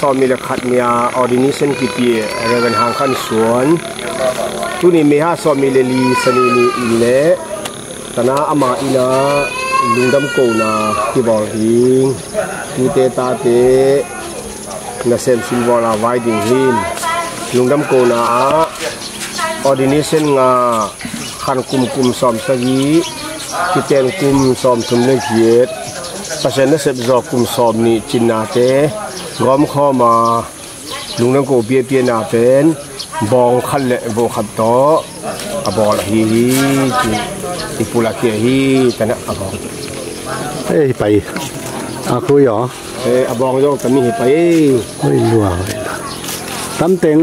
อมีละขัดเนี่ยออดินิชันกิปีเรื่องหางขันสวนตุนี่มีฮะสอมีเลลีสนีนีอิเล่ตนาอามาอินาลุงดำโกนาที่บอกหิงตูเตตาเตนาเซมซิลวอลาไวดิ้งหินลุงดำโกนาออดินิชันงาขันกุมสอมสกีที่เจนกุมสอมทุมเลเกียรปัจจัยนั้นเสพจอกุมสอมนี่จินนาเตร้อมข้อมาลุงดำโกเบียนาเป็นบองขันเละโบขัดโตอบอลฮีที่ปุระเกียฮีแต่เนี่ยอบอลไปคุยเหรออบองโยกแต่มีไปไม่รู้อะไรตั้มเต็ง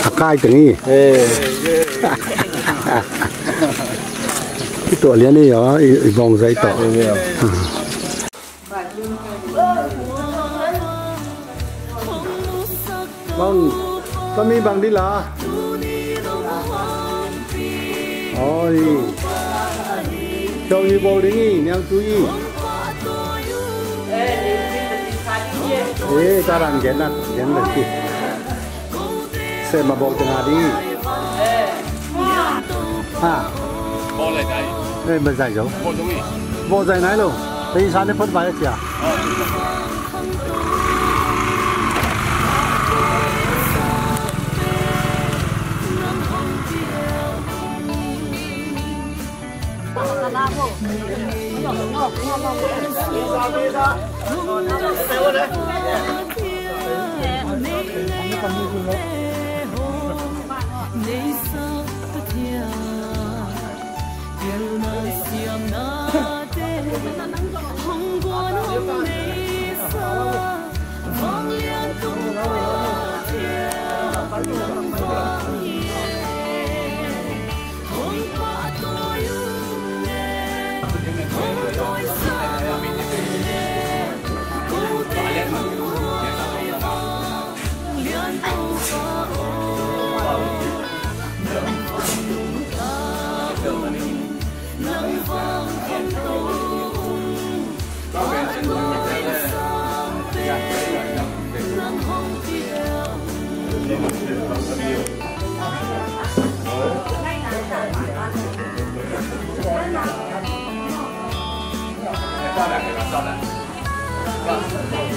หักใกล้ตรงนี้ที่ตัวเลี้ยนี่เหรออีบองใจต่อบ้างก็มีบางดิล่ะโอ้ยเจ้าอีโบดิ้งแนวจุยตารังเกนักเกนเลยที่เสมาบอกจังหาดีบอกอะไรใจไม่ใช่เหรอบอกตรงนี้บอกใจไหนลูกตีชาเนี่ยพ้นไปแล้วจ้ะ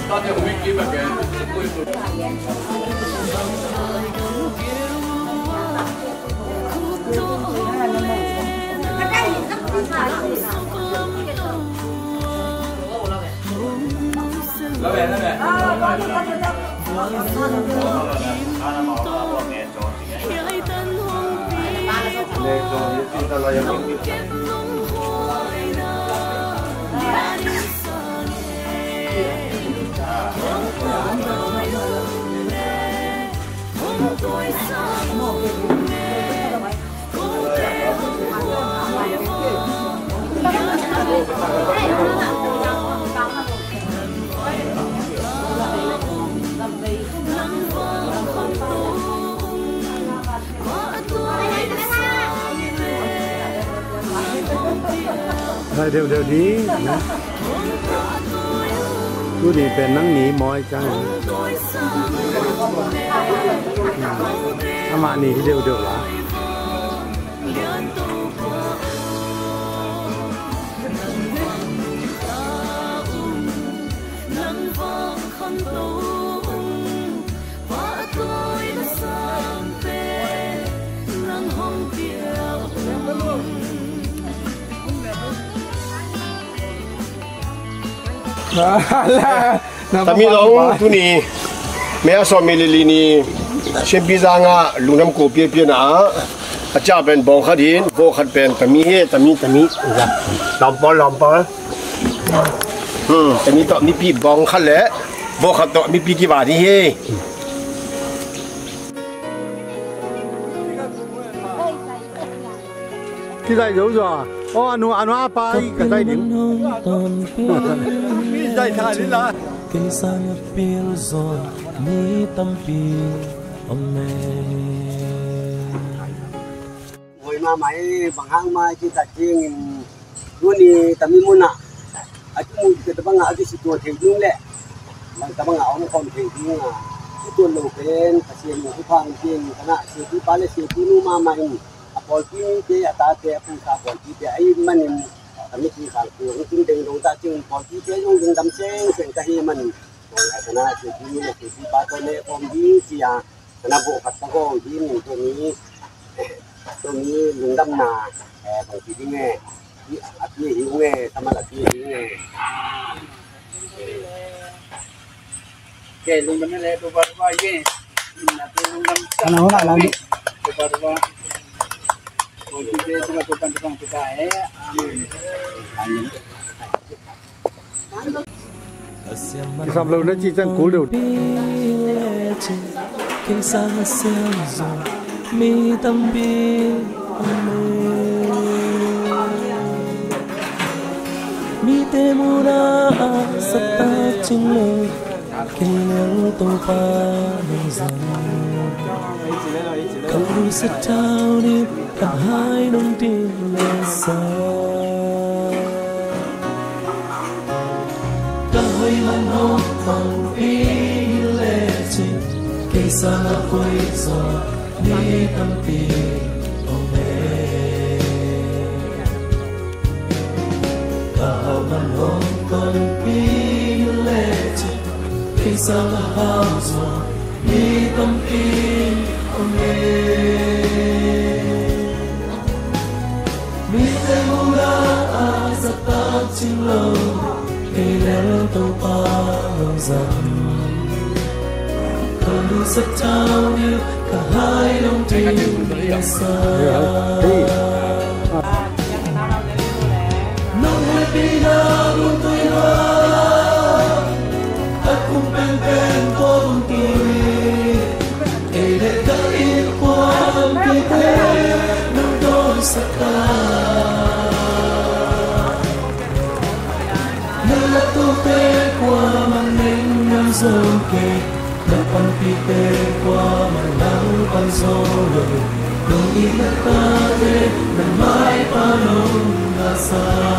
ตอนที่ผมไม่กินแบบนี้คุยสุดแล้วแบบนั้นแหละเดี๋ยวนี้นะดูนี่เป็นนั่งหนีมอยจังถ้ามาหนีเดี๋ยวละแต่มีเราทุนี่แม่สอมีลีนีเช่นพิจารณาลุงน้ำกูเปียนะอาจารย์เป็นบองขัดหินโบขัดเป็นแต่มีลำปอแต่นี้ต่อมีปีบองขัดแหละโบขัดต่อมีปีกี่บาทนี่เฮ้ที่ได้รู้จ้ะอ๋ออันนู้นไปกันได้ดิมีใจท่านี่ละกันสังเปียลโซมีตั้มปีอเมหวยมาไหมบางครั้งมาที่ตัดจริงนู่นนี่แต่มีมุนอ่ะอาจจะมุนแต่บางงานอาจจะสิตัวเทียงนุ่งแหละบางแต่บางงานเอามาความเทียงนุ่งอ่ะ ตัวโลเป็นเสียงที่ฟังจริงขณะเสียที่ปาเลเสียที่นู่มาใหม่ปอลที่เดียตาเดียผู้ขาปอลที่เดียไอ้มันทำให้ที่ขาตัวจริงเด้งลงตาจึงปอลที่เดียยงดึงดำเส้นเส้นกะเฮมันขณะเสียที่นี่เสียที่ปาตัวเนี่ยผมดีเสียขณะโบกัดตะโกนที่หนึ่งตัวนี้ลุงดำนาบางทีที่แง่ที่อาทิตย์หิวแง่ทำอะไรที่หิวแง่Oke, lu bener ya, tuh baru aja. Nanti lu Ano na lang di? tuh baru oh, kita cuma tukang kita ya. Cái sập lầu nó chỉ chân cố đều kinh sang xem rồi mi tâm bi mi temura sata chinglo kinh tô pa nông dân không đủ sức trao đi cả hai nông tim lên xa ta hơi mặn hôn bằng ý lệ trình cây xa quay gió đi tâm tình ông mẹ cả mặn hôn còn ý lệ trình cây xa gió đi tâm tình ông mẹ mi te mura azata chinglo khi leo tàu pa lòng dần không đủ sức trao đi cả hai lòng tim lìa xa nông hai pina buông tươi hoa ta cùng bên bên có buông tươi để để ta yên qua khi thế nông đôi sắc ta là tu tê qua màn đêm năm giờ kề là con phi tê qua màn nắng con gió lời đừng đi mất ta thế lần mãi ta nông đã xa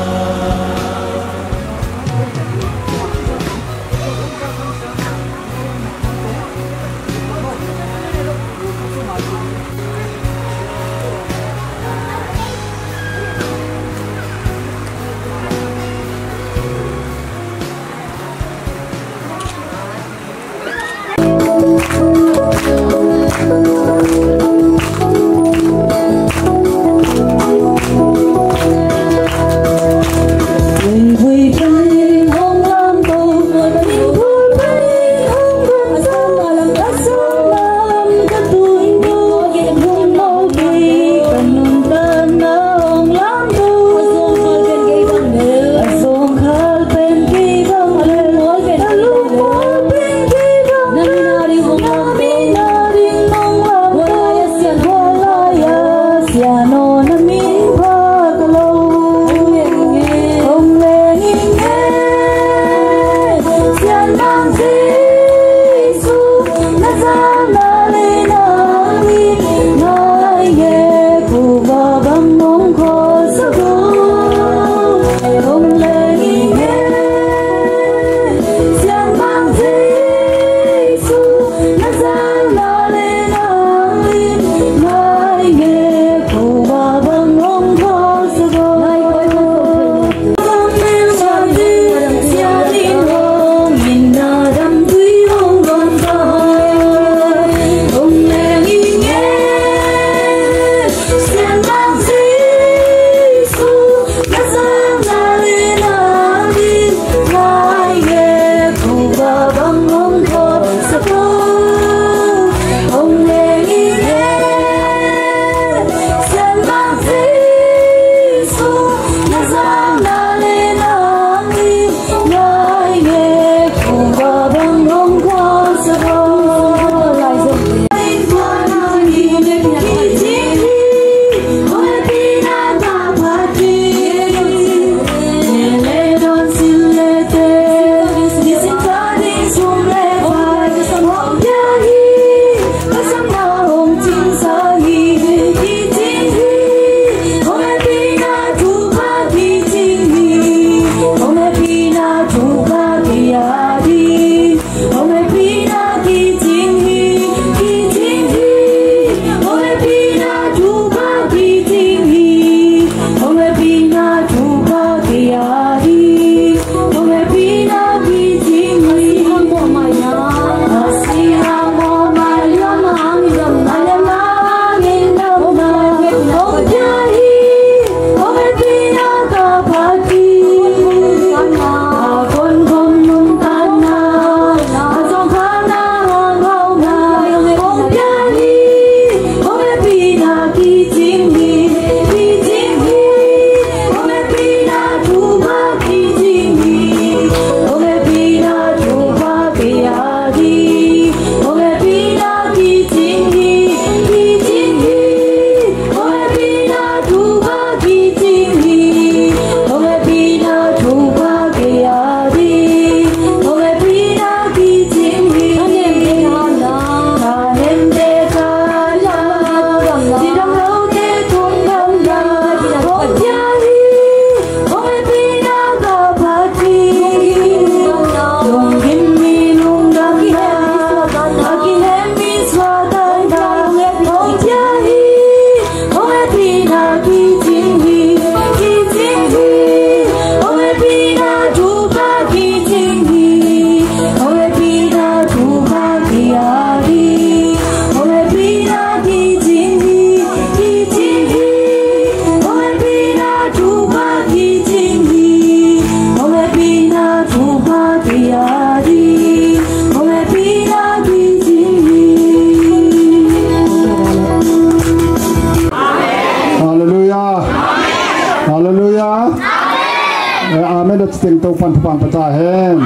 ละเต็งเต้าปันทุพังปตาเฮน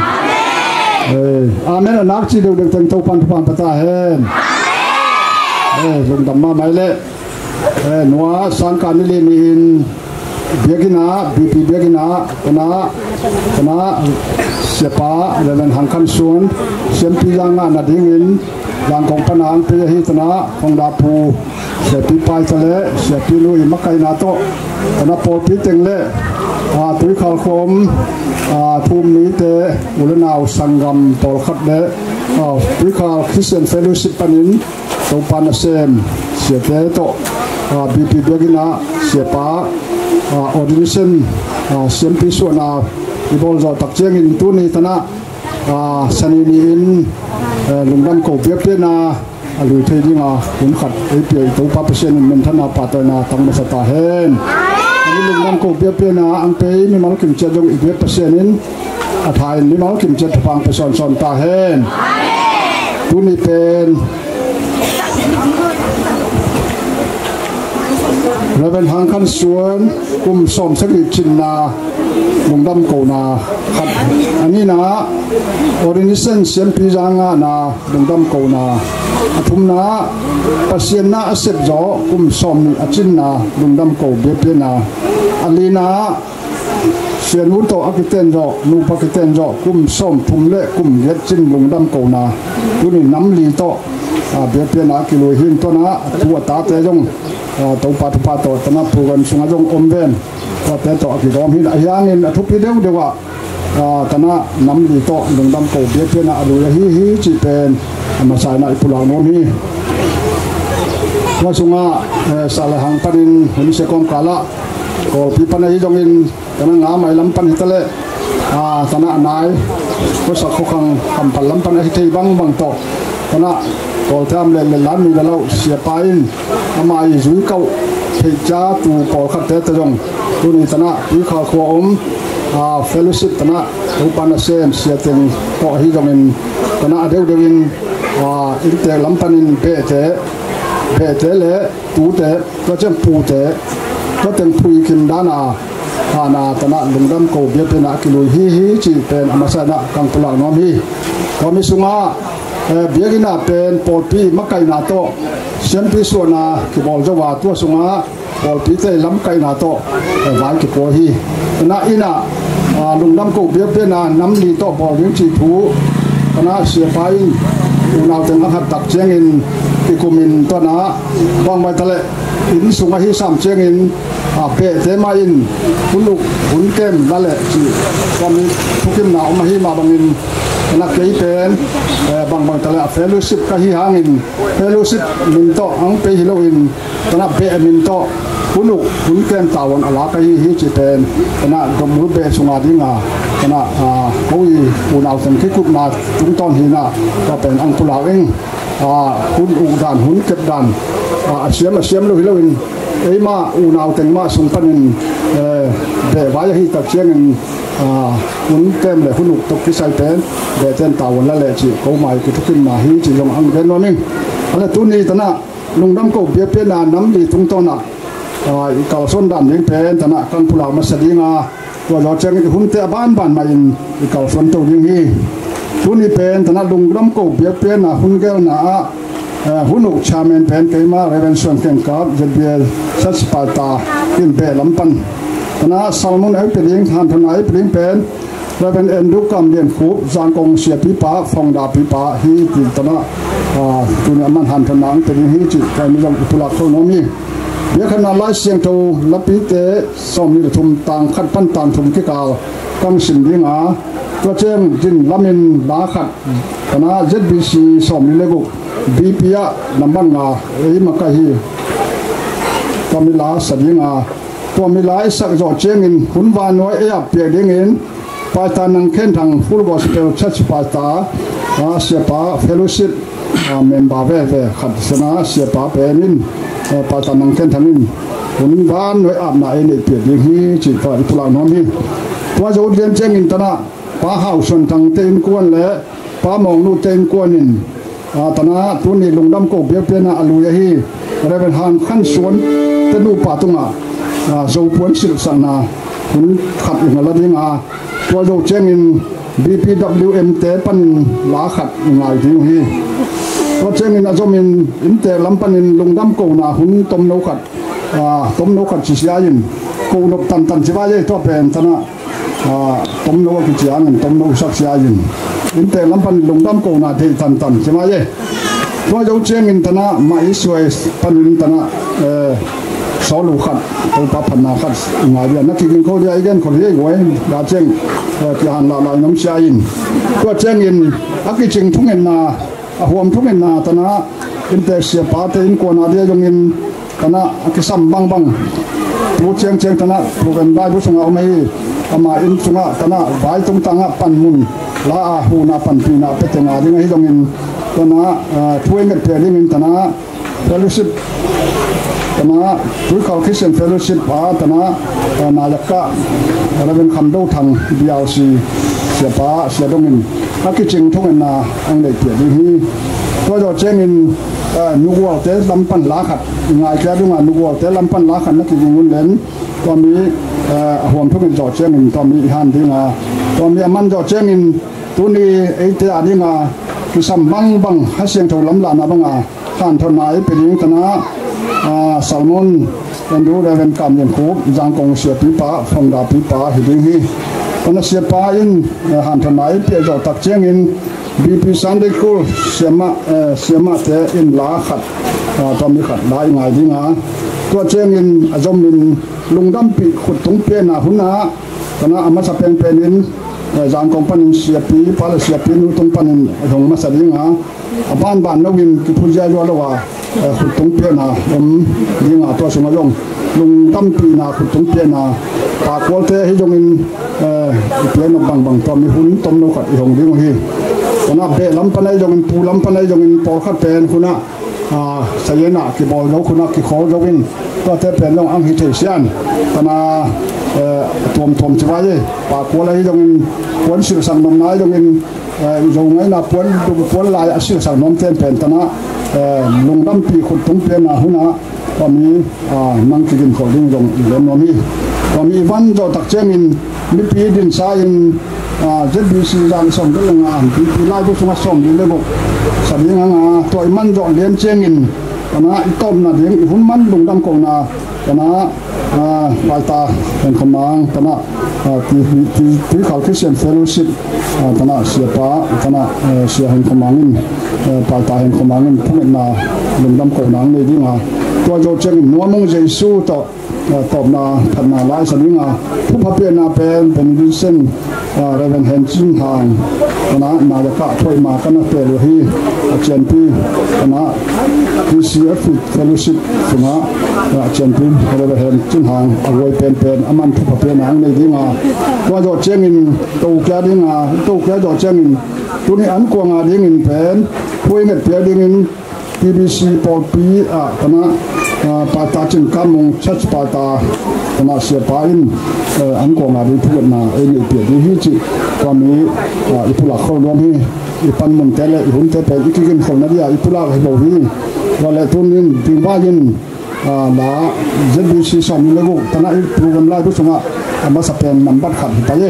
อาเมนนักจีดูเต็งเต้าปันทุพังปตาเฮนลงดำมาไม่เละนัวสังการนิลิมินเบียกินาบีพีเบียกินาคณะเสียป้าเรื่องหังคันส่วนเสียมปียังงานดิ่งินยังของปนางเปียหิตนะของดาภูเสียปีปลายทะเลเสียปีลุยมักไก่นาโตคณะโปรปีเต็งเล่ตุยขาวคมภูมินี้เตอุลนาวสังกัมปอลขัดเล่ตุยขาวคริสเตียนเฟลชิปปนินตัวปานเซมเสียเตโตบีพีเบียกินาเสียป้าออดิชั่นเสียมปีส่วนอีบอลจอตักเจียงอินตัวนี้ธนะสันนินลุงดำโกเปียเปียนาลุยเทียงหุ่นขัดไอเปียตัวป้าเปอร์เซ็นต์มันธนาปัตตนาตั้งมาสตาเฮนอันนี้ลุงดำโกเปียเปียนาอังเปย์มีมาลุกิมเจดงอีกเปอร์เซ็นต์อัฐายมีมาลุกิมเจดฟังไปสอนตาเฮนตัวนี้เป็นเราเป็นทางขั้นส่วนกลุ่มสมสักดิจินนาลุงดำโกนาขัดอันนี้นะออรินิเซนเซียนปีจางานาลุงดำโกนาทุมนาปัสเซียนนาอเซบจอกลุ่มสมอจินนาลุงดำโกเบียเปียนาอันนี้นะเซียนวุ้นโตอากิเตนจอนูปากิเตนจอกลุ่มสมทุมเละกลุ่มเย็ดจินลุงดำโกนาตัวนี้น้ำลีโตเบียเปียนากิโลหินตัวนะตัวตาเตยงตัวปัตโตตนะผู้กันสุงจงอมเวนว่าแต่ต่อกี่รอบหินอย่างนี้ทุกปีเดียวเดียวว่าตนะน้ำดีโตลุงดำโกเบียเปียนาดูฮีจีเป็นมาใส่ในปุลาโนนี่ว่าสุงสารหังปนินหุ่นเสกอมกาละก็พิพันธ์ยี่จงอินตนะงาไม่ลำปันหิตะเลตนะนายก็สักขคังคำพันลำปันหิตบังบังโตตนะก็ทำเล่นล้านมีแล้วเสียไปทำไมจุยเก่าเฮียจ้าตูปอขัดเตะจงตัวนี้ตนะวิขาวขวมเฟลชิปตนะรูปานเซมเสียเต็งต่อฮิจงินตนะเดียวเดียวินอินเตอร์ลัมปันินเปเตเล่ตูเตก็จะปูเตก็เต็งปุยกินด้านาตนะลุงดำโกเบียเป็นนักกิโลฮีจีเป็นอามาสนะกังปลาโนมีก็มีสุงาเบียกินาเป็นปอลปีมักไก่นาโตเสียมปีส่วนนาquiบอกจะว่าตัวสุงาปอลปีเตล้ำไก่นาโตไว้quiปอฮีนะอินะลุงดำกูเบียเป็นนาน้ำลีโตบอลยิงจีผูนะเสียไปอุณาวเต็งหัดตักเชียงอินที่กุมินตัวนะบางใบทะเลอินสุงาฮีสามเชียงอินเปเทมาอินหุ่นลุกหุ่นเกมนั่นแหละจีก็มีทุกิมหนาวมาฮีมาบางอินนักเกย์เป็นบางตลาดเฟลชิปก็ฮิฮังอินเฟลชิปมินโตอังเปฮิโลอินตลาดเปมินโตหุ่นเกมตาวันอลาก็ฮิจิเป็นตลาดกมุลเบสุงาดิงาตลาดเขาอีอุณาวสังคิกุกนาจุงตอนหินะก็เป็นอังตุลาเองหุ่นอุดานหุ่นเก็บดันเสียมโลฮิโลอินมาอุณาวเต็งมาสุงปันินเบวายฮิตักเชียงอินหุ่นเต็มเลยหุ่นอุกตกที่ใส่เป็นเด็กเต้นตาวันละเละจีเขาหมายคือทุกขึ้นมาฮีจีลงอังเกนวันนึงอะไรตัวนี้ตนะลุงดำก็เบียเปียนาน้ำดีทุ่งต้นอีกเก่าส้นดำยิงเป็นตนะกันผู้เหล่ามาสดีงาตัวเราเชิงหุ่นเตะบ้านมาอินอีกเก่าส้นตัวยิงฮีตัวนี้เป็นตนะลุงดำก็เบียเปียนาหุ่นแก้วนาหุ่นอุกชาเมนเป็นเกมาเรเวนส่วนเก่งกับเจเบียสัตสปาตากินเปลำปันนะซาลมอนไอเป็นยิงทานทนายเป็นเป็นเราเป็นเอ็นดูกรรมเรียนคูบจางกงเสียปีป้าฟองดาปีป้าฮีติตนะตัวนี้มันหันทนายเป็นฮีจิการมีลำตุลาโคโนมีเยอะขนาดไล่เสียงโตลับปีเตสมนิทุมต่างขัดปั้นต่างทุมกิกาวกังสินยิงตัวเจมจินลามินลาขัดคณะ ZBC สมนิเลกุบีพียน้ำมันงามาไกฮีตัวมิลาสดิงตัวมิลาสักจอเชียงอินหุ่นวานน้อยเปียดิงอินปาตานังเข็นทางฟูลกอสเปลชัดปาตาเสียป้าเฟลชิปเมมบาเวขัดสนาเสียป้าเป็นอินปาตานังเข็นทางอินหุ่นวานน้อยอาบนาเอเนเปียดิงฮีจีฟ้าอิปุลาโนมีตัวจะอุดเรียนเชียงอินตนะป้าเฮาส่วนทางเต็นกวนและป้ามองนูเต็นกวนอินตนะตัวนี้ลุงดำโกเบียเปียนาอลูยฮีอะไรเป็นหางขั้นสวนเตนูป่าตุงโจพวนสิลสันนาคุณขัดอย่างละดิ้ง ตัวโดเจงิน BPWM เตปันลาขัดง่ายที่นี่ตัวเจงินอาจจะมีอินเตลำปันลงดำกูนาหุ่นต้มนกขัดต้มนกขัดชิชยายินกูนกตันชิบะเย่ตัวเป็นธนะต้มนกกิจยางินต้มนกสักชิยายินอินเตลำปันลงดำกูนาที่ตันชิบะเย่ตัวโดเจงินธนะมาอิสวยปันลินธนะสอลูขัดตัวพัฒนาขัดง่ายเดียวนักกินเขาเดียวกันคนเดียวไว้ดาเจงที่หันลายน้ำชายินตัวเจงินอักจิงทุ่งเงินนาห่วงทุ่งเงินนาธนะอินเตเสียปาเตอินกวนาเดียจงอินธนะอักษัมบังผู้เจงธนะผู้เป็นได้ผู้สงเอาไม่อามาอินสงะธนะใบตรงตังะปันมุนลาอาหูนาปันปีนาเป็ดงาดิ้งให้จงอินธนะช่วยเงินเพียดิ้งอินธนะเฟลชิปธนะทุกเขาคิดเส้นเฟลชิปธนะนายกะเราเป็นคำดูทางบีเอาซีเสียป้าเสียดงินนักกิจจริงทุกเงินนาอันเด็กเกียรติที่ตัวเราเจงินนูวัวเตลำปันลาขัดง่ายแค่ด้วยงานนูวัวเตลำปันลาขัดนักกิจจริงเล่นตอนนี้ห่วงทุกเงินจอดเจงินตอนนี้ฮันที่งาตอนนี้มันจอดเจงินตัวนี้ไอ้เจ้าดีงาคือสัมบังให้เสียงถูกล้ำลานาบังข้านทนายเป็นยิงธนะสลมอนเป็นดูได้เป็นกำยังคูบจางกงเสียปีป้าฟงดาปีป้าหิดิงฮีวันเสียป้าอินหันทนายเปียจอตักเจียงอินบีพีซันเดคูเสียมาเตอินลาขัดตอนมีขัดได้ง่ายดีงาตัวเจียงอินอาจอมินลุงดำปีขุดตรงเปียนาหุ่นนาธนะอามาสเปนเป็นอินจางกงปันเสียปีป้าเสียปีนูตรงปันตรงมาสดิงาบ้านนวินกิพุจายวัลว่าขุดตรงเปียนายิงตัวสมัยลุงตั้มปีนาขุดตรงเปียนาปากวอลเตให้จงอินเปียนบังตอมีหุ่นต้มนกขัดอีหงดิ้งฮีตอนนั้นเบลำปันไอจงอินปูลำปันไอจงอินปอขัดเป็นคุณะสายนากีบอลแล้วคุณะกีขอจงอินก็เทเป็นลงอังฮิเทเซียนตอนนั้นทวมชิบะเย่ปากวอลไอจงอินปวนสื่อสั่งนมนายจงอินจงไงนะปวนลายสื่อสั่งนมเต้นเป็นตอนนั้นลุงดำปีขุดตรงเปียนาหุ่นนะตอนนี้นั่งกินข้าวดิ้งจงเล่นวันนี้ตอนนี้วันจอตักเจมินมีปีดินทรายเจ็ดบีซีจางส่งก็ยังปีไล่ผู้สมัครส่งดีเลยบอกสัตว์ยังตัวมันจอเลี้ยงเจมินตอนนั้นต้มนะเลี้ยงหุ่นมันลุงดำกงนะตอนนั้นลายตาเป็นขมังตอนนั้นที่เขาคิดเส้นเฟลชิปตอนนั้นเสียป้าตอนนั้นเสียเห็นขมังปลายตาเห็นขมังพวกนั้นลุงดำกงนังเลยดีงาตัวโจเจงนัวมงเจสู้ต่อตอบนาพันนาลายสนิงาผู้พับเปียนาเป็นดิเซนเรเวนเฮนจินทางนะนาจะกะถ้วยมากันนะเปลือฮีเจนพีนะที่เสียฟิเฟลชิปสุนะเจนพีเรเวนเฮนจินทางเอาไว้เป็นอามันผู้พับเปียนางในดีงาตัวโจเจงินตัวแก่ดีงาตัวแก่โจเจงินตัวนี้อันกวางาดีงินเป็นถ้วยเม็ดเปียดีงินBBC ปอลปีตอนนั้นปาตาจินกามงชัดปาตาตอนนั้นเสียปาอินอันกงาดีพูดมาเอ็นเปียดีฮิจิตอนนี้อีพุลาเข้ารวมฮีอีปันมุนเตเลอีหุ่นเตเป็นอีกินคนนั้นดีอีพุลาให้บอกฮีวันละทุนนินถึงว่ายินลา ZBC สองเลกุตอนนั้นอีโปรแกรมไล่ผู้สมัครมาสเปนมันบัดขัดไปเย่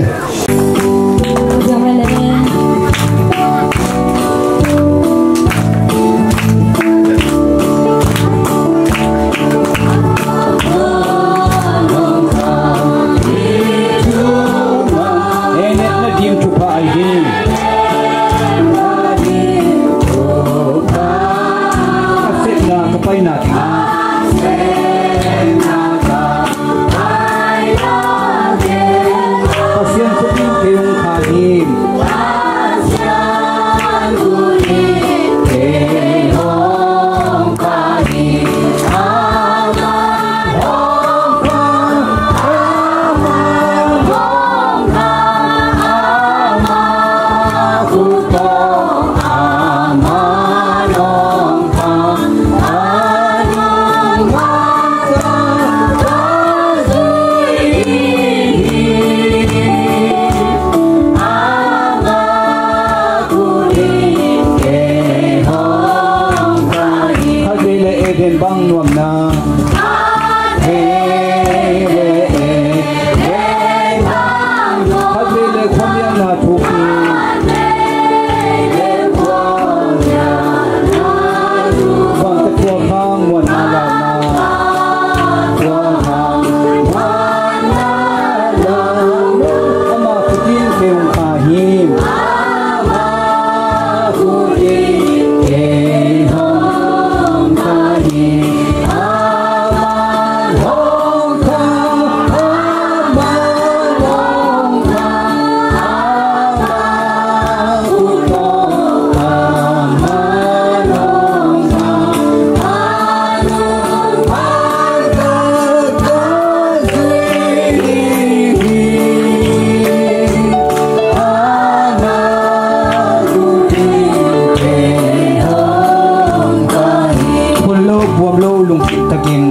buông lô lùng ta kinh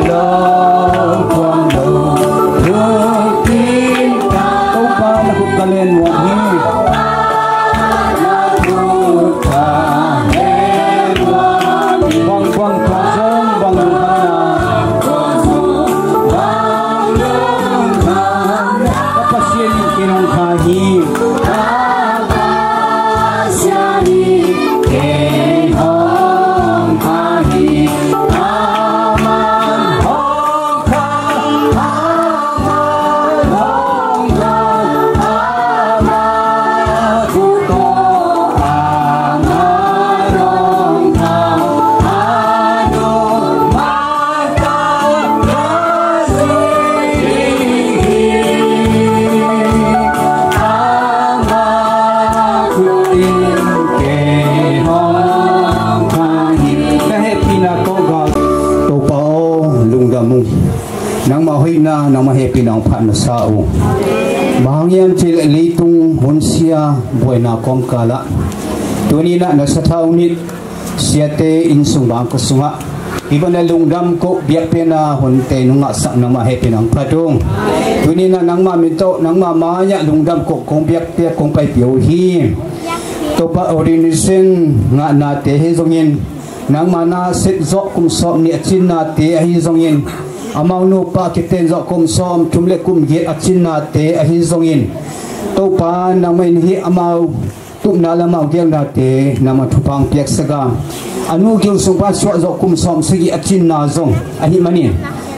lo buông lô lùng tin câu ba là cũng lên một hi nang ma happy nang phat na sa u bangyan chil li tung hun sia boina kom kala tuni na sa thau ni siate in sung bang ko sunga ibana lungdam ko biak pena hun te nunga sa nang ma happy nang phatung tuni na nang ma minto nang ma maya lungdam ko kong biak te kong pai piu hi to pa ordination nga na te he zongin nang ma na set zo kum som ni chin na te hi zongin amau nu pa kiten zo kum som tumle kum ge achina te a hi zongin to pa na main hi amau tum na la mau gel na te na ma thupang piak saga anu gyung sung pa so zo kum som sigi achina zong a hi mani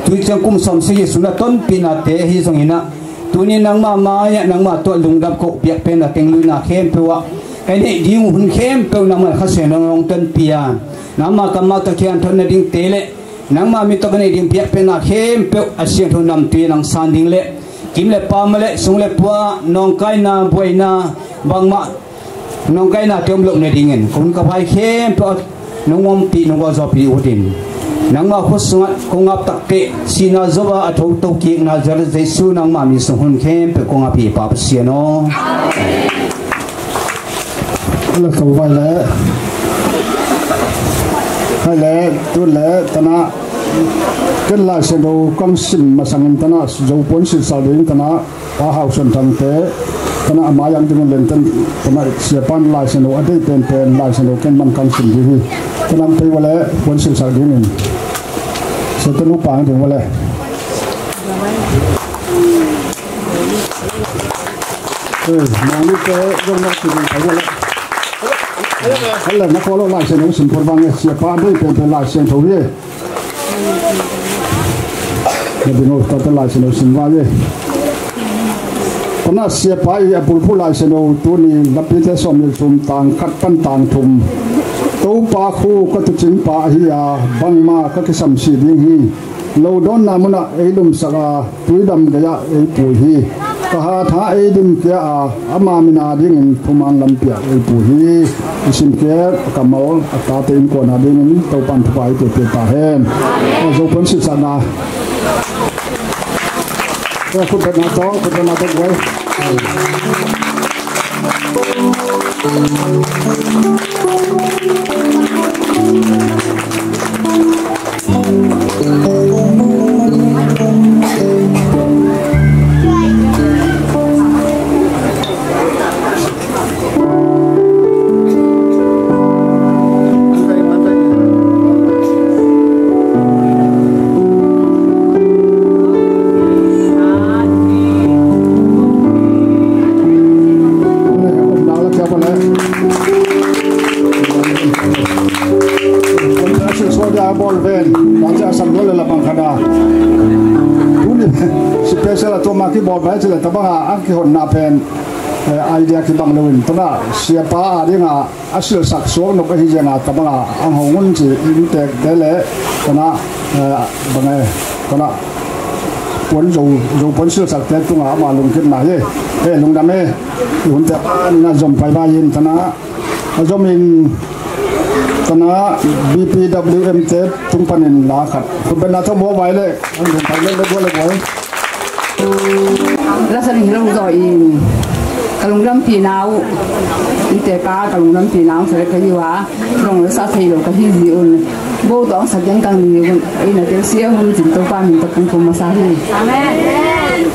tui chang kum som sigi suna ton pina te hi zongina tuni nang ma ma ya nang ma to lungdam ko piak pen na teng lu na khem pewa kai ne ding hun khem pe na ma khase na ngong ton pia na ma kama ta khian thon na ding te le nang ma mi to kan ding piak pe na khem pe asiang thon nam ti nang san ding le kim le pa ma le sung le pua nong kai na boi na bang ma nong kai na tiom lok ne dingen kun ka phai khem pe nong om pi nong go zo pi udin nang ma khosung ko ngap tak te sina zoba a tho to ki na jar jesu nang ma mi sung hun khem pe ko ngapi pa pa sia no la so vai le hai le tu le tana ken la se do kom sim ma sangin tana zo pon sil sa ding tana pa hau son thang te tana amayang ding len tan tana se pan la se no ade pen pen la se no ken man kang sim hi tana pe wala pon sil sa ding in se tanu pa ding wala mani ke jong na ti ding wala là nó có lo lại sẽ nó sinh hoạt bằng xe pa đâyเป็นlại sẽ thấu ye nó bị nó tao lại sẽ nó sinh hoạt ye còn nó xe pa ye bul bul lại sẽ nó tu ni lập bị thế xong rồi sum tang cắt pan tang thum tàu pa khu có tự chính pa hi à băng ma các cái sầm xì điên hi lâu đó na muốn ấy đum saka túi đầm cái ấy bùi hi kaha tha ấy đum kia à ama mina điên thuman lam pia ấy bùi hi isim kia kamal ta tên của na điên tàu pan thpai te ta hen zo pon sit sana ko khu na to quay ki bol bai chile tabanga an ki hon na pen idea ki bang lewin tana siapa adinga asil sak so no ka hijena tabanga ang hongun chi in tek dele tana bangai tana pon zo pon sil sak te tunga ma lung kin na ye lung da me hun te na zom pai ba yin tana zom in tana BPWM te tung panin la khat ku ben na tho mo bai le an lung pai le bo le boy rasa ni hilang rồi kalung ram pi nau ite ka kalung ram pi nau sere ka yiwa rong sa thei lo ka hi zi un vô đó sạch dân càng nhiều ấy là tiếng xíu hơn chúng tôi qua mình tập trung cùng mà sao đi. Amen.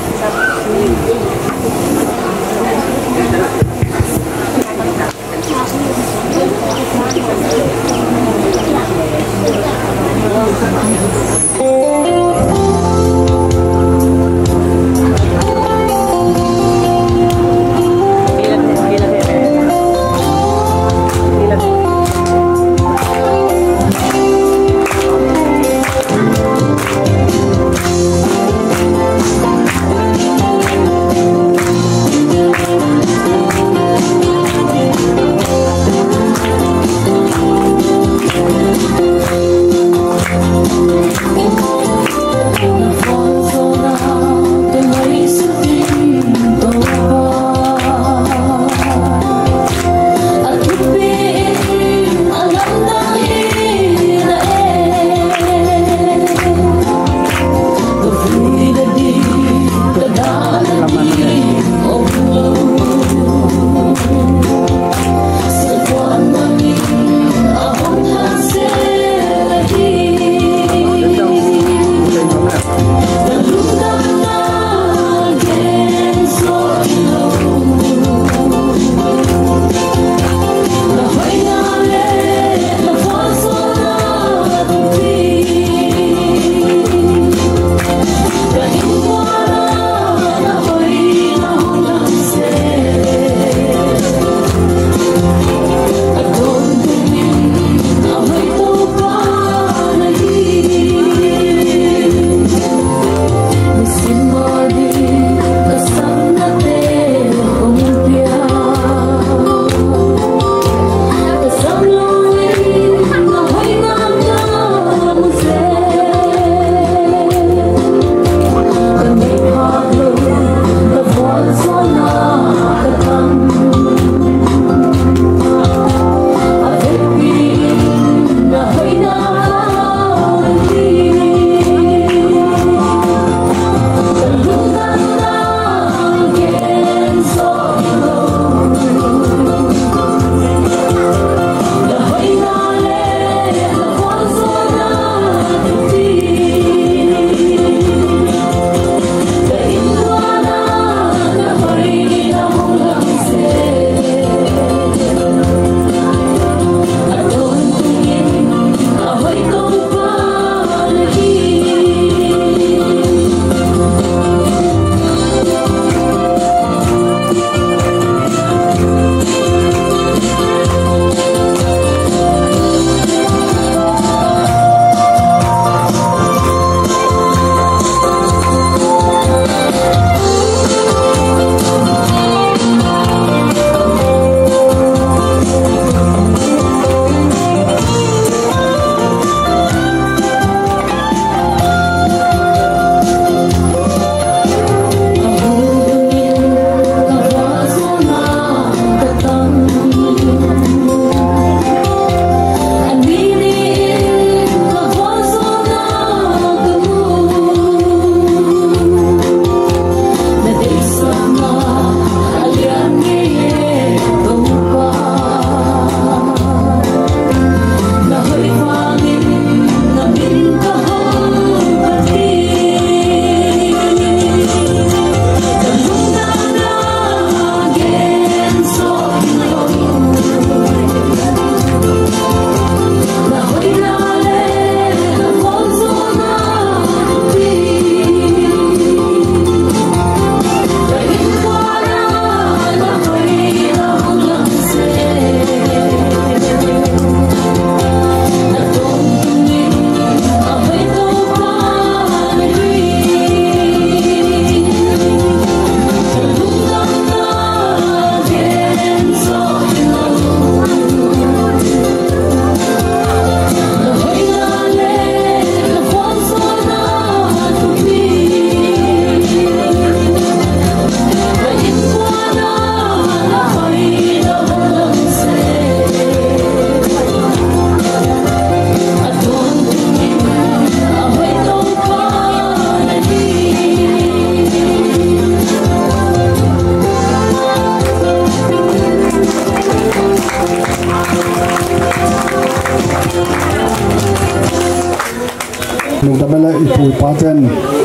lung ta bela ipui paten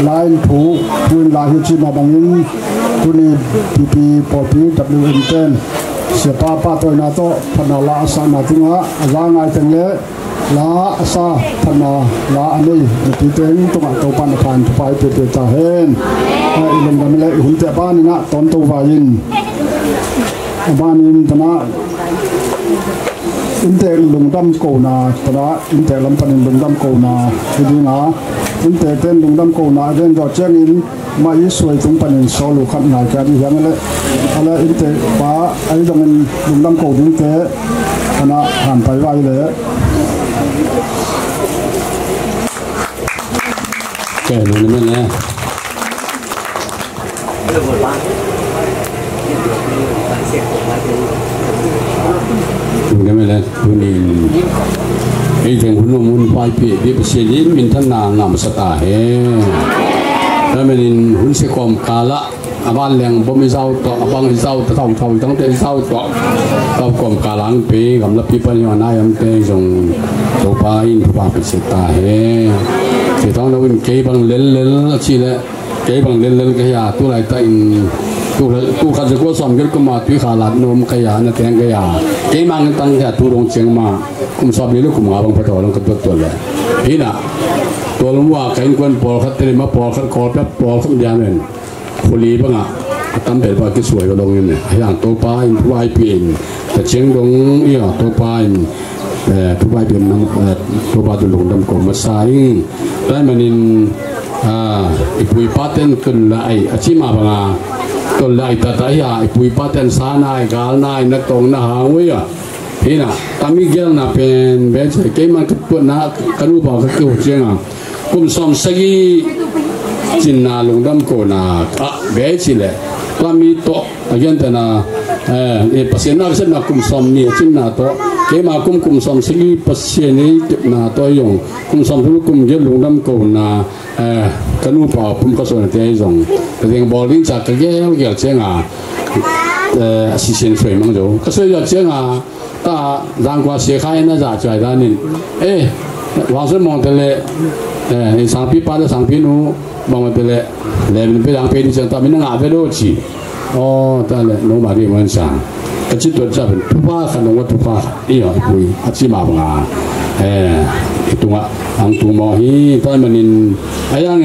line thu puin la hi chi ma bangin tuni pp popi wn ten se pa toy na to phana la asa na tinga awanga tengle la asa phana la ani pi ten to ma to pan phan pai pe ta hen lung ta bela hun te pa ni na ton to wa yin banin tana inte lungdam ko na tana inte lampanin lungdam ko na hidina inte ten lungdam ko na den do chengin mai suai tung panin solu khat na ka ni yang le ala inte pa ai dongin lungdam ko ding te ana han pai wai le ke lu ni men le cái này là mình cái thằng huấn luyện muốn quay về để bớt xe đến mình thân nào làm sao ta hết, rồi mình huấn sẽ còn cả là bạn liền bố mình giàu to bạn giàu to thòng trong tiền giàu to tao còn cả láng bể cầm lập people như này em tên dùng đồ bài và bị xe ta hết, thì thằng đó mình kế bằng lên chỉ là kế bằng lên cái nhà tôi lại tại tu khátจะกู้สมกันก็มาตุยขาลัดนมขยะนั่นแทงขยะเกี่ยมังตั้งแค่ตุรงเชียงมาคุมสอบนี้ลูกคุมอาบังพระธรรมกับตัวเลยพี่น่ะตัวลุงว่าใครคนปอลขัดเตะมาปอลขัดคอแบบปอลขัดยานเนี่ยคนรีบ้างอ่ะตั้มเป็นว่าที่สวยก็ลงเนี่ยอย่างตัวปลายผู้วายเปลี่ยนแต่เชียงดงเนี่ยตัวปลายผู้วายเปลี่ยนตัวปลายตัวลงดำกลมมาใส่ได้มานินอีปุยป้าเต้นขึ้นละไออาชีพมาบ้างอ่ะตัวไหลตาตายาปุยปัตเตนสานายกาลนายนักตงนะหางวิอ่ะพี่น่ะตามิเกลน่ะเป็นเบสเกมันก็ปุ่นนะกันรู้บอกก็คือเจียงอ่ะกุมสมสกีจินนาลงดำโกนาเบสเลยตามีโตยันแต่น่ะปัสเซนักเส้นน่ะกุมสมเนี่ยจินนาโตเกมากุมสมสกีปัสเซนี่น่ะตัวยงกุมสมทุกกุมเยลงดำโกนากันรู้บอกปุ่มก็ส่วนเดียวงแต่ยังบอกลิ้นจากก็แย่เจียงอ่ะสิเซนสวยมั้งโจก็สวยเจียงอ่ะตาร่างกว่าเสียหายน่าจะจ่ายได้นี่วางสมองแต่เลยสังพีป้าและสังพีนู้มองมาแต่เลยเลยเป็นไปทางเพศที่จะทำให้นั่งอาบไปดูจีแต่เลยน้องมาดีมันสั่งก็จิตตัวจะเป็นทุบ้าขนมวัตถุบ้าอีอ่ะปุยอาชีพมาบ้างตัวอังตัวมอฮีตอนมันนินไอ้ยัง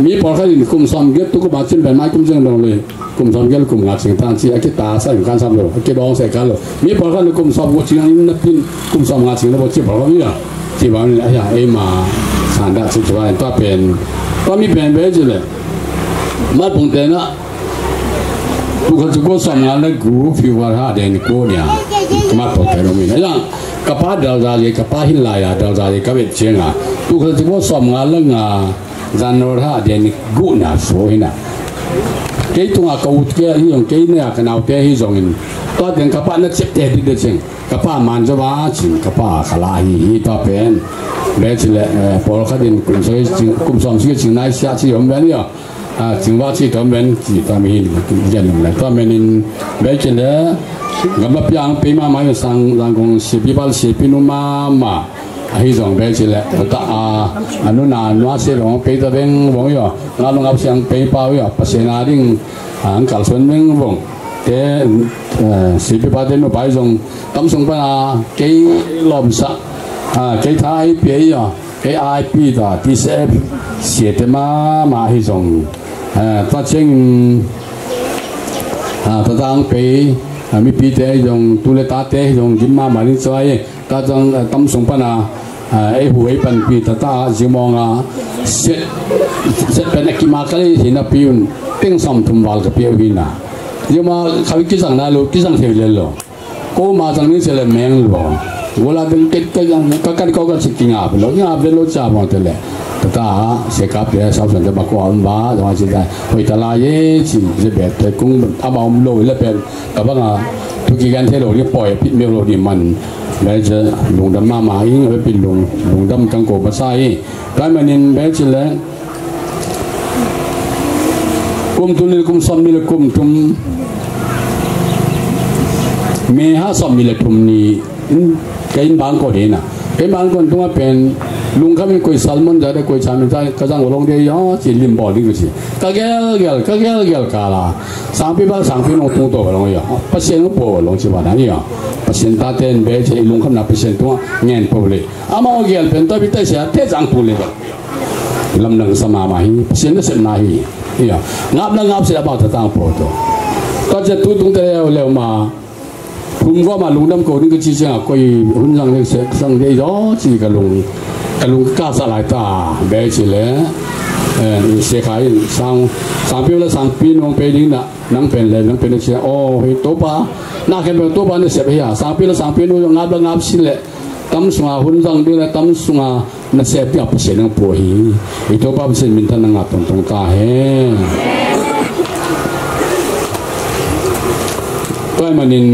มีพอแค่นี้คุมซ้อมเก็บตุกบาดชิ้นเป็นไม้คุมเชิงลงเลยคุมซ้อมเก็บคุมงานสิ่งต่างๆที่ไอ้ตาใส่การซ้ำเลยไอ้ดองใส่กันเลยมีพอแค่นี้คุมซ้อมวัดชิ้นนี้นับพินคุมซ้อมงานสิ่งแล้ววัดชิ้นพอแค่นี้อ่ะที่ว่าไอ้ยังมาสานได้สิ่งที่ว่าตัวเป็นตัวมีเป็นเบสเลยมาปุ่งเตนะทุกคนจะกู้ซ้อมงานแล้วกูฟิวว่าหาเดนกูเนี่ยมาปุ่งเตนะมีนะยังกับป้าเดาใจกับป้าหินลายเดาใจกับเวทเชียงอ่ะทุกคนจะกู้ซ้อมงานแล้วงาจันโนราเดนกูน่ะสวยน่ะเกี่ยตัวเขาเกี่ยที่อย่างเกี่ยเนี่ยกันเอาเกี่ยที่ตรงนี้ตอนเด็กกับป้าเนี่ยเจ็บเด็ดเด็ดจริงกับป้ามันจะว่าจริงกับป้าขลายต่อเป็นเบสเลยพอเขาเดินกลุ่มช่วยจริงกลุ่มสองช่วยจริงนายเสียที่ผมเป็นเนี่ยจริงว่าที่ผมเป็นที่ตามีเย็นเลยตอนเป็นเบสเลยกับมาพี่อังปีมาไม่สั่งสั่งคงเสียพี่บ้านเสียพี่นุ่มมาให้ส่งไปสิแหละแต่อันนู้นน่ะนัวเสียหลงไปตะเบงวงอยู่งานลงเอาเสียงไปเปล่าอยู่ภาษาหน้าดิ่งกัลส่วนเบงวงแต่สิบปีเดินไปส่งตั้มส่งไปเกี่ยลมสักเกี่ยท้ายเปียอยู่เกี่ยไอพีต่อที่เซฟเสียแต่มาให้ส่งตัดเชิงตัดทางไปมีปีเตยส่งตุเลตาเตยส่งจิมมาลินซอยก็จังตั้มส่งไปไอ้หัวไอ้ปันปีตาตาจิมองเสร็จเป็นนักกิมาคัลหินปีนเต็งสมทุมวาลกับเปียวินาจิมาเขาคิดสั่งนั่นลูกคิดสั่งเที่ยวเลยลูกกูมาสั่งนี่เสร็จแมงลูกเวลาเป็นเกิดก็ยังก็การก็สิกินอาบลูกยังอาบลูกจ้าบอกแต่เลยตาเสกกับเดี๋ยวสาวสนจะมาขออันบ้าจังหวะสิได้ไปตลาดเย่สิจะแบบแต่กุ้งอาบอมโลยแล้วเป็นกับว่าทุกกิจเทโลที่ปล่อยพิษเมลโลดีมันแม้จะลงดำมาอิงไปเป็นลงดำกังโกบาไซได้มานินแม้จะแล้วกุมตุลิกุมซอมมิลกุมตุมเมหาซอมมิลกุมนี้เกินบางคนเห็นนะเกินบางคนตัวเป็น lung kami koi salmon jadi koi camin jadi kajang ulong dia ya cilim bol itu sih kagel kala sampai nong tung to ulong ya pasien upo ulong sih pada ni ya pasien taten beje lung kami na pasien tu ngen boleh ama gel penta bita sih te jang boleh lam nang sama mahi pasien tu nahi ya ngap sih apa tentang foto kaje tu tung tere oleh maผมก็มาลุงน้ำโกนี่ก็ชี้แจงก็ยิ่งหุ่นยังเล็กสังเกตย้อจีกับลุงก้าสลายตาเบจิเลยเสียขายสามปีแล้ว3 ปีน้องไปดิ้งน่ะนั่งเป็นเลยนั่งเป็นเสียโอ้เฮ้ยตัวป้าน่าแค่เป็นตัวป้าเนี่ยเสียไปอ่ะ3 ปีแล้ว3 ปีนู้นงับสิเลยตั้มสุงาหุ่นยังดีเลยตั้มสุงาน่ะเสียไปอ่ะเสียนั่งป่วยอีตัวป้าเป็นมินทันงับตรงตาเฮ้ตัวมันนิน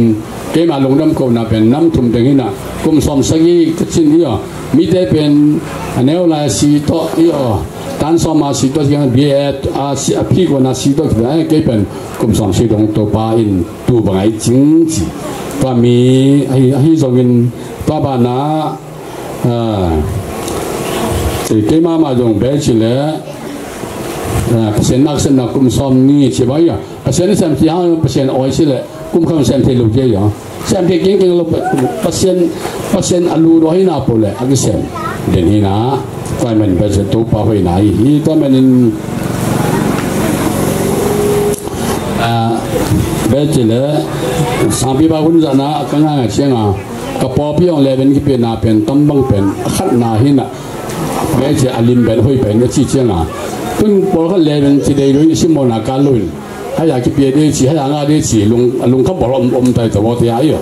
เกี่ยมาลงน้ำโกน่ะเป็นน้ำทุ่มตรงนี้น่ะกุมสมสกีก็ชิ้นนี้อ่ะมีได้เป็นแนวลายสีโตนี่อ่ะ单上嘛是多讲别屁股那是多来基本咁上是用到把因都把爱经济把米迄种因把把那这给妈妈用白起来先那是那咁上你是吧呀先你先去好先爱起来咁看先睇路这样先睇经经路先阿路罗迄那步嘞阿个先连迄那外面不是都包回来，伊他们别起来，上边把婚纱那刚刚讲啊，个包皮用来边去边那边东帮边，看那hin啊，别起阿林边会边个之前啊，跟包个来边之类的，是莫那干论，还要去别的去，还要那的去，龙เขาบอกเรา在做what呀哟，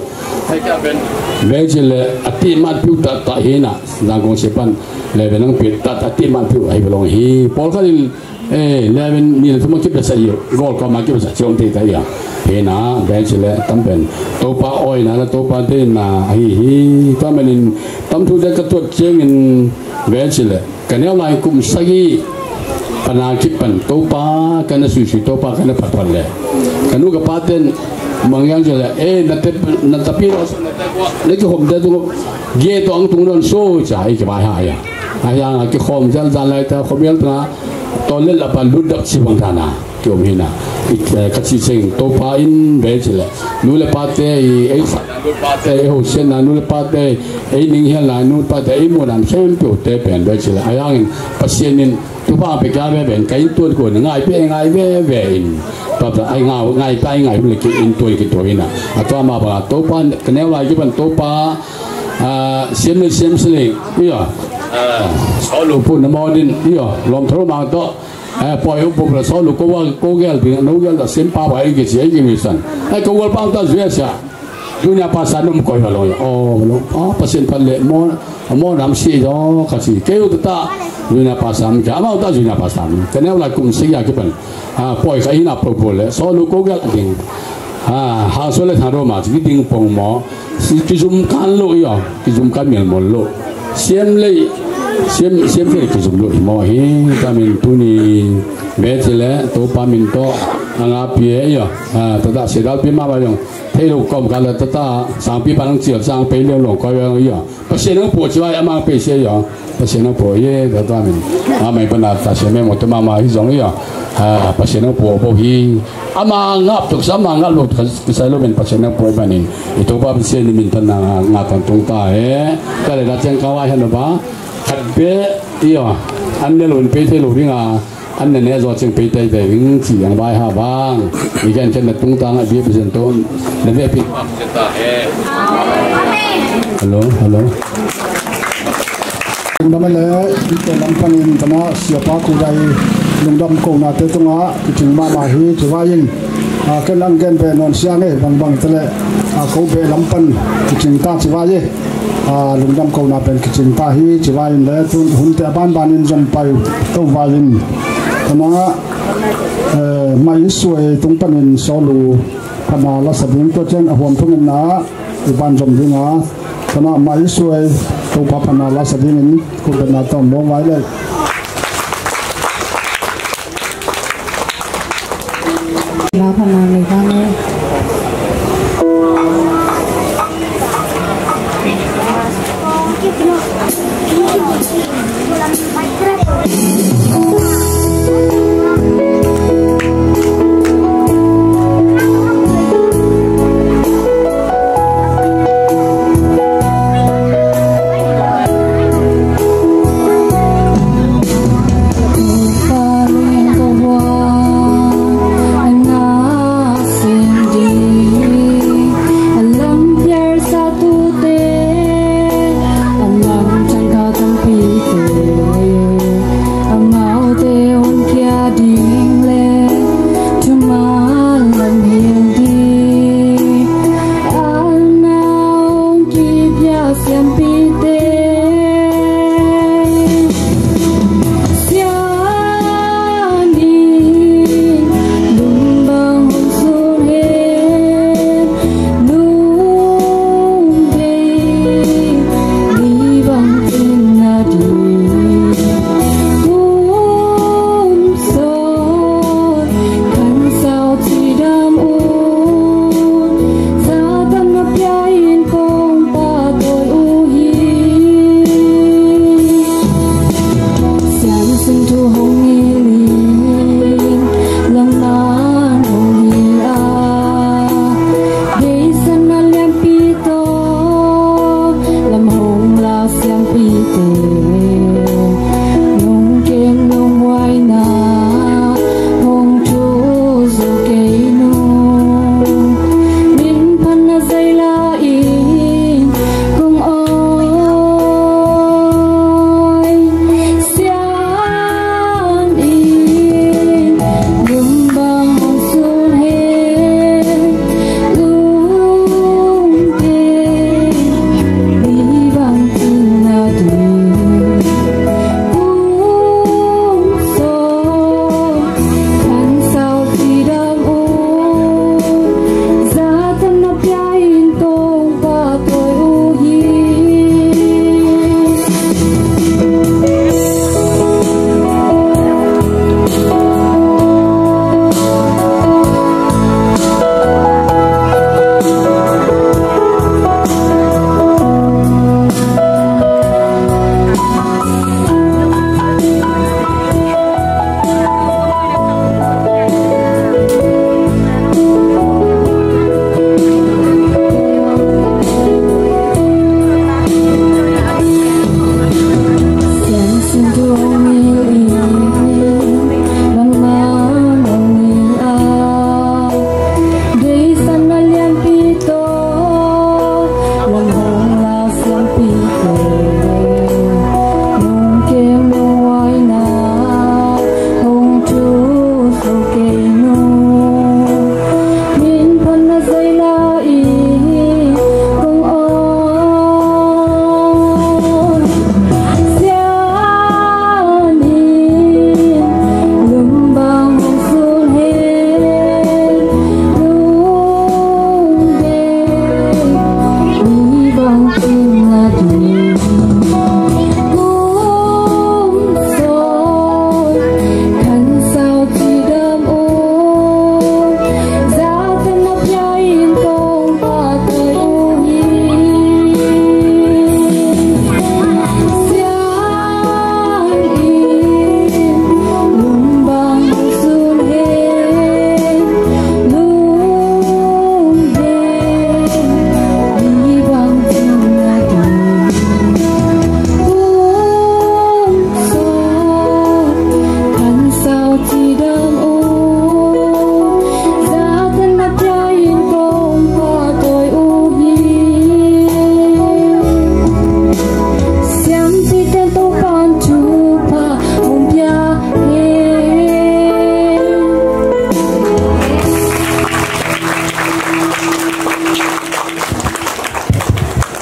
还这边。别起来，阿弟妈丢打hin啊，那公司办。来边能别打地满票还不容易，包括来边你他妈基本上有，我干嘛基本上这样对的呀？嘿那边起来，当边多把爱那多把的那嘿，他们当初这个做经营边起来，跟要来共生意，本来基本多把跟那水多把跟那拍拍嘞，跟那个把的。Mangyang sila natapi na ki hom da tu ge to ang tungron so cha ai ki ba ha ya aya nga ki hom jal lai ta khomel ta tole la pa ludak si bang thana ki om hina ka chi sing to pa in be sila nu le pa te ai sa pa te ho sen na nu le pa te ai ning hian la nu pa te ai mo nan sem pyo te pen be sila aya ngin pasienin tu pa pe ka be ben kai tu ko ngai ve in tập ai ngào ngay tay ngày mình cái in tuổi nèตัวมาบ่ตัวปานคะแนนอะไรที่มันตัวปาเสียมสิเลยนี่อ่ะสอลูกพูดน้ำมันดินนี่อ่ะลมทรมานตัวปล่อยอุปกรณ์สอลูกก็ว่าโกเกลถึงนู้นก็เสียมปาไว้กี่เสียกี่มิสันไอ้โกเกลปาตัวเสียเสียdunia pasar num koi balong pasien palle mo nam si do kasi keu ta dunia pasar ka ma ta dunia pasar kena la kum sia ke pan poi ka ina pro le so lu ko gal ding ha so le tharo ma ji ding pong mo si ki zum kan lo yo ki zum kan mel mo lo siem le ki zum lo mo hi ta min tu ni be le to pa min to anga pie yo ta da se dal pi ma ba yong thấy lúc công cả là ta sang pi bằng chiều sang pe liêu lồng coi vậy rồi, bác sĩ nó bổ chỉ vài mang pe xe rồi, bác sĩ nó bổ ye đó ta mình, mình bên nào ta sẽ mấy một tấm mà hi giống vậy, bác sĩ nó bổ hi, ngáp tục sắm ngáp lụt cái sai lúc mình bác sĩ nó bổ bên này, itu bác sĩ mình thân là ngáp thằng tung ta cái này là chân cao ai hơn đó hạt bé, anh này lụn pe thấy lụt đi anh này do chừng bị tay tay những chỉ ăn bài ha bang, ý kiến chân là tung tăng ở phía bên tôn, là về phía hello. Chúng ta lấy cái làm phần in cho nó siapa cụ đây lùng đâm cổ na tới tung á, chừng mà hi chỉ vay in, cái năng gen về non xiang ấy bằng thế lệ, cổ về làm phần chừng ta chỉ vay lùng đâm cổ na bên chừng ta hi chỉ vay in lấy tuân hun te ban in dòng bay tàu vay in karena mai suai tung panin solu karena la sabing to chen ahom thungin na iban jom dinga karena mai suai to papana la sabing ku bena to mo wai le la phana le ga ne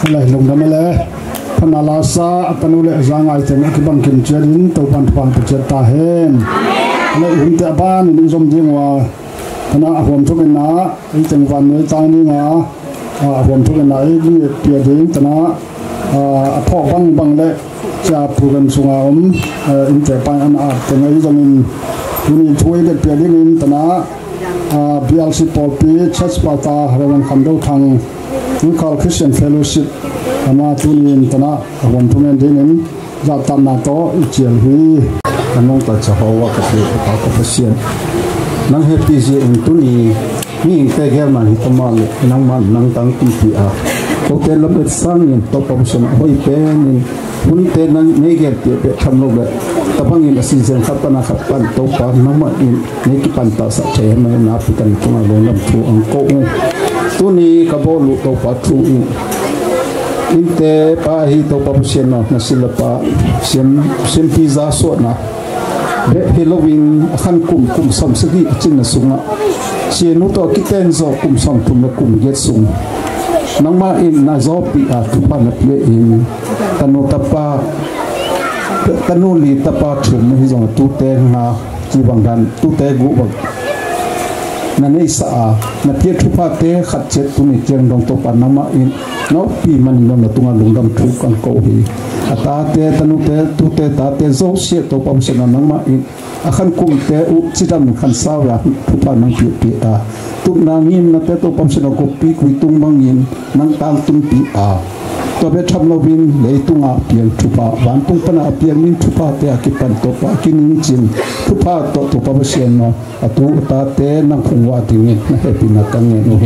lại lùng đam lệ phần là sa tanu lệ giang ai chẳng cái bằng kim chân tàu pan pan chân ta hen lại hùng tệ ban những dòng riêng hòa na hôm trước na ấy chẳng van người ta ni ngà hôm trước na ấy đi bia đến ta na thọ băng lệ cha program sung om in tệ ban an chẳng ấy dòng in chui cái bia đến ta na BLC Polpi Church Pata Reverend Khamdo Thang Local Christian Fellowship ama tunin tana hom thumen dinin za tam na to chial hui anong ta chahawa ka ka pasien nang happy je in tuni ni te german hitomal nang man nang tang ti a hotel lobet sang in to pasien hoi pen in puni te nang neger te pe thamlo be tapang in season khatana khatpan to pa nama in neki panta sa che ma na pikan tunga lo lam thu ang ko tuni ka bolu to pa thu inte pa hi to pa pasien na sila pa sim pizza so na be Halloween khan kum sam sagi chin na sunga si nu to kiten zo kum sam tum na kum get sung nang ma in na zo pi a tu pa na pi in tanu tapa tanu li tapa thum hi zo tu te na chi bang dan tu te gu bang na nei sa na pia thu pa te khat chet tu ni chen dong to pa na ma in no pi man no na tunga lungdam thu kan ko hi ata te tanu te tu te ta te zo se to pam se na nang ma in akhan kum te u chidam khan sa wa thu pa nang pi a tu na ngin na te to pam se na ko pi ku tung bang in nang tang tum pi a ตัวเบ็ดทำเราวินเลยตุงอาเพียงทุบะวันตุงปนอาเพียงมินทุบะเตะกิปันตัวปะกินจินทุบะตัวตัวปะเสียนเนาะตัวตาเตะนังพงวาติเงินนะเฮปินักเงินโอเค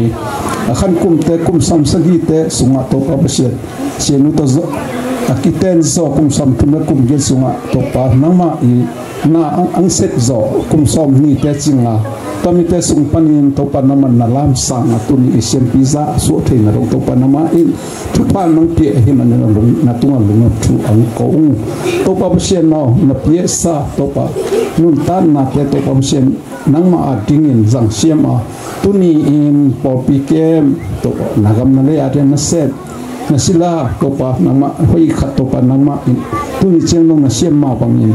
ขันคุมเตะคุมซ้ำสกีเตะสุงาตัวปะเสียนเสียนุตัวกิเตนโซคุมซ้ำทุนคุมเกสุงาตัวปะนังมาอีน่าอังเซตโซคุมซ้ำนี่เตะจิงาตอนนี้เตสุงปันินตัวปนมันนาลามสังตุนีเซียนพิซาสุดที่นรงตัวปนมาอินทุกพานังเปียให้มันนรงนาตัวลงทุอังกงตัวปะเชียนเนาะนาเปียซาตัวปะนุ่นตันนาเตตัวปะเชียนนังมาอาดิงินจังเสียมาตุนีอินปอปีเกมตัวนากำนันเลยอาเรนเซตนาศิลาตัวปะนังมาหอยขัดตัวปะนังมาอินตุนีเชียงลงนาเสียมาบังอิน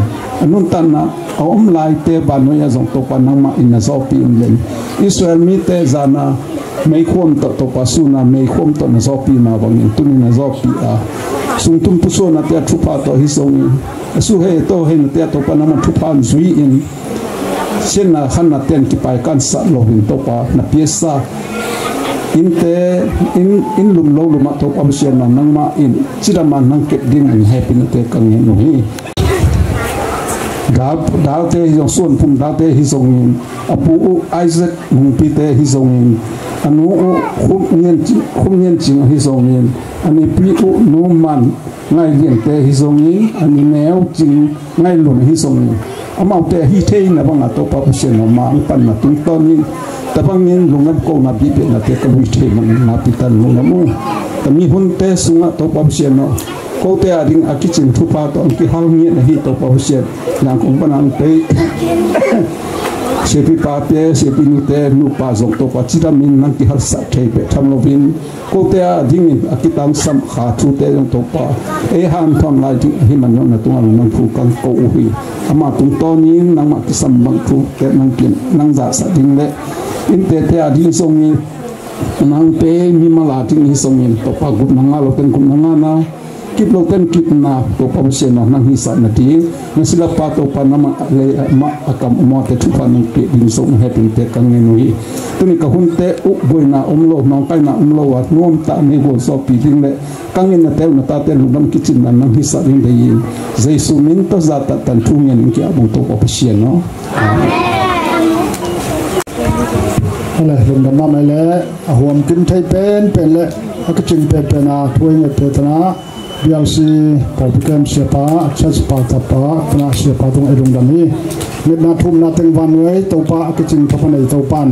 นุ่นตันนะเอาลายเตบานน้อยจงตัวปะนังมาอินนาซอปีอินเลนอิสราเอลมีเตจานาไม่ควรตัวปะสุนาไม่ควรตัวนาซอปีมาบังอินตุนีนาซอปีสุงตุมปุโซนาเตะทุพาตัวฮิซงอินสุเฮโตเฮนเตะตัวปะนังมาทุพาจุยอินเช่นน่ะขันน่ะเตียนกิไปกันสัตว์โลหินตัวปะนับเยสาอินเตอินลุมโลลุมาตัวปะเชียนน่ะนังมาอินจิรามันนังเก็บดิ้งอินให้เป็นเตะกังเงินหนุ่ยดาวเตะฮิซงส่วนพุ่มดาวเตะฮิซงอินอปูไอเซกมุงปีเตะฮิซงอินอันนู้คุ้มเงินจริงฮิซงอินอันนี้ปีอุนูมันง่ายเลี้ยงเตะฮิซงอินอันนี้แนวจริงง่ายหลุมฮิซงอินอามาเตะฮิเทนนะบังอาตัวปะเชียนมาอันปันนะตุ้งตอนนี้แต่บางเงินลงน้ำโกนาบีเปนะเตะกับฮิเทนมันนาปิตันลงน้ำมูแต่มีหุ่นเตะสุงะตัวปะเชียนเนาะเขาเตะดิ่งอากิจินทุพาตัวอันที่ฮาลเมียนะฮิตัวปะเชียนอย่างของปนังเตะเสียปีปาเตะเสียปีนุเตะนุปาจงตัวปะจิรามินนังที่ฮัลสัตเทเปทำโลวินเขาเตะดิ่งอากิตังสัมขาทุเตะจงตัวปะฮันทำลายที่ฮิมันนั่งตัวนังผูกังโกอุฮีอามาตุ้งตอนนี้นังมาที่สัมบังทุเตะนังเปลี่ยนนังจ่าสัตดิ่งเละอินเตะดิ่งทรงนี้นังเปมีมาลาดิ่งฮิทรงนี้ตัวปะกุบนังอาโลเป็นกุบนังอานะกิบโลเป็นกิบนาตัวปะเชียนนังฮิสัตนาทีนั่นสิละปะตัวปะนังมาเลยมาอากำมาเตะทุพานังเปดิ่งทรงให้เป็นเตะกังเงินนุยตัวนี้ก็หุ่นเตะอุบวยนาโลน้องไก่นาโลวัดน่วมตาไม่โกสอบปีดิ่งเละกังเงินนาเตลนาตาเตลุบัมกิจินนังฮิสัตดิ่งได้ยินเจสุมินตัวจัตตันทุ่งเงินเกี่ยวกับตัวปะเชียนเนาะอะไรลงดำน้ำไปแล้วหัวมกินไทยเป็นเลยก็จึงเป็นอาถ้วยเงินเปนะเบียร์ซีพอพิการเสียป้าเช็ดป้าตับป้าคณะเสียป้าตรงไอ้ลงดำนี้เงินนาทุ่มนาเต็งวันไว้ตัวป้าก็จึงทำในตัวปัน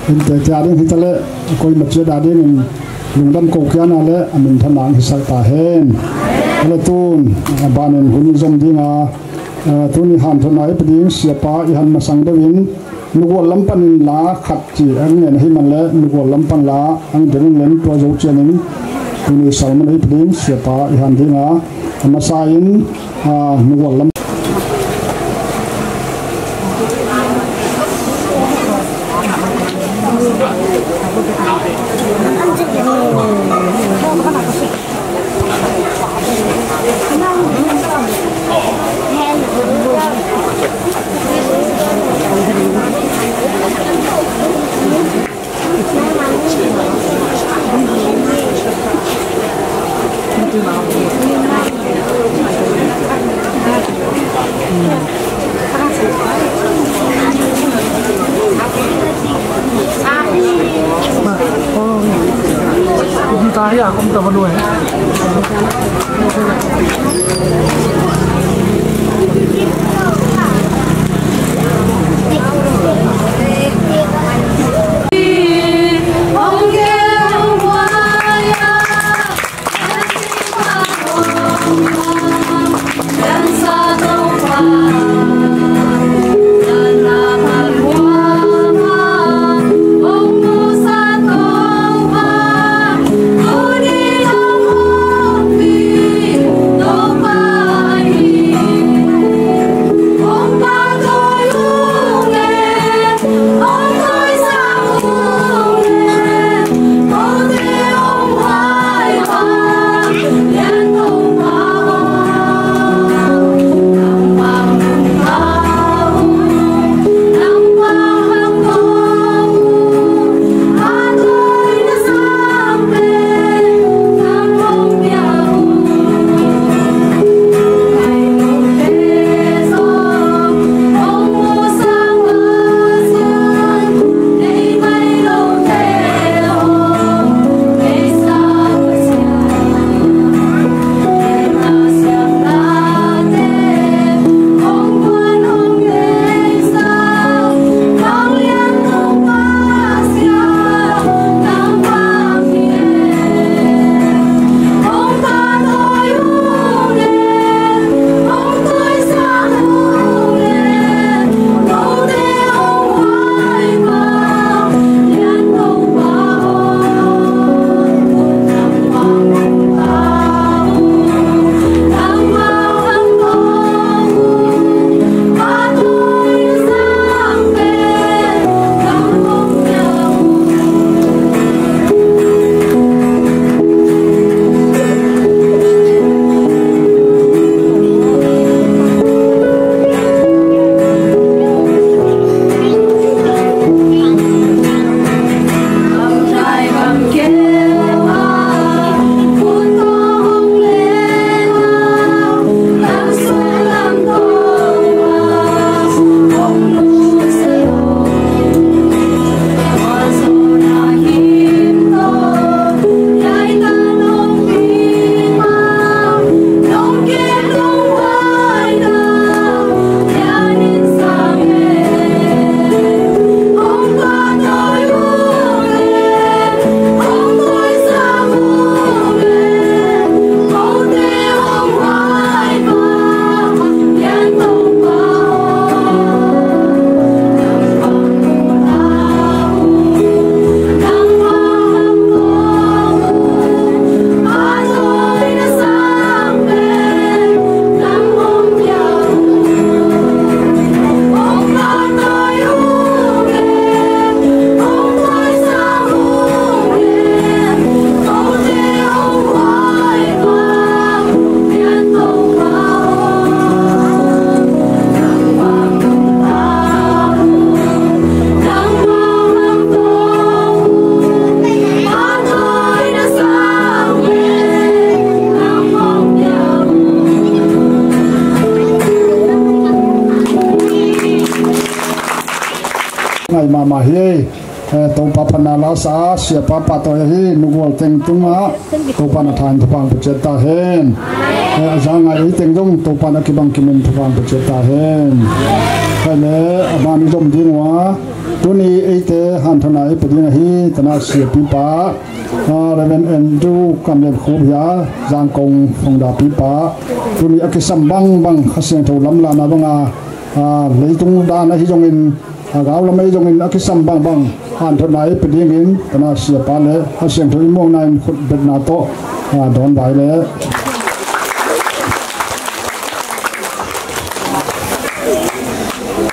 เห็นแต่จ่าเรื่องที่ทะเลก็มาเจอดาเรื่องลงดำโกเกียนอะไรอันเป็นทนายที่ใส่ตาเห็นอะไรตูนบ้านนั้นหุ่นยนต์ที่มาตัวนี้หันทนายไปดิ้งเสียป้าอีหันมาสั่งเดวินนึกว่าลำปันลาขัดจีอันนี้ให้มันแล้วนึกว่าลำปันลาอันเดินเล่นตัวโจเจนินตัวนี้ใส่มันให้ดิ้งเสียป้าอีหันที่มามาใส่นึกว่าลำya không tao đuổi ngày mà hi tàu papa na la sa sia papa to hi nugol teng tunga tàu pana than thapang pacheta hen azanga i teng dong tàu pana kibang kimin thapang pacheta hen kale amani dom dingwa tuni ite han thana i pedina hi tana sia pipa Reverend Andrew kamle khubya jang kong phongda pipa tuni akisam bang khaseng tho lamla na banga leitung da na hi jongin gạo làm mấy trong cái sâm bang han thôn này bị điên in cái nào xia pa lệ hắn xem thôi mong này khut bệt na to đón bài lệ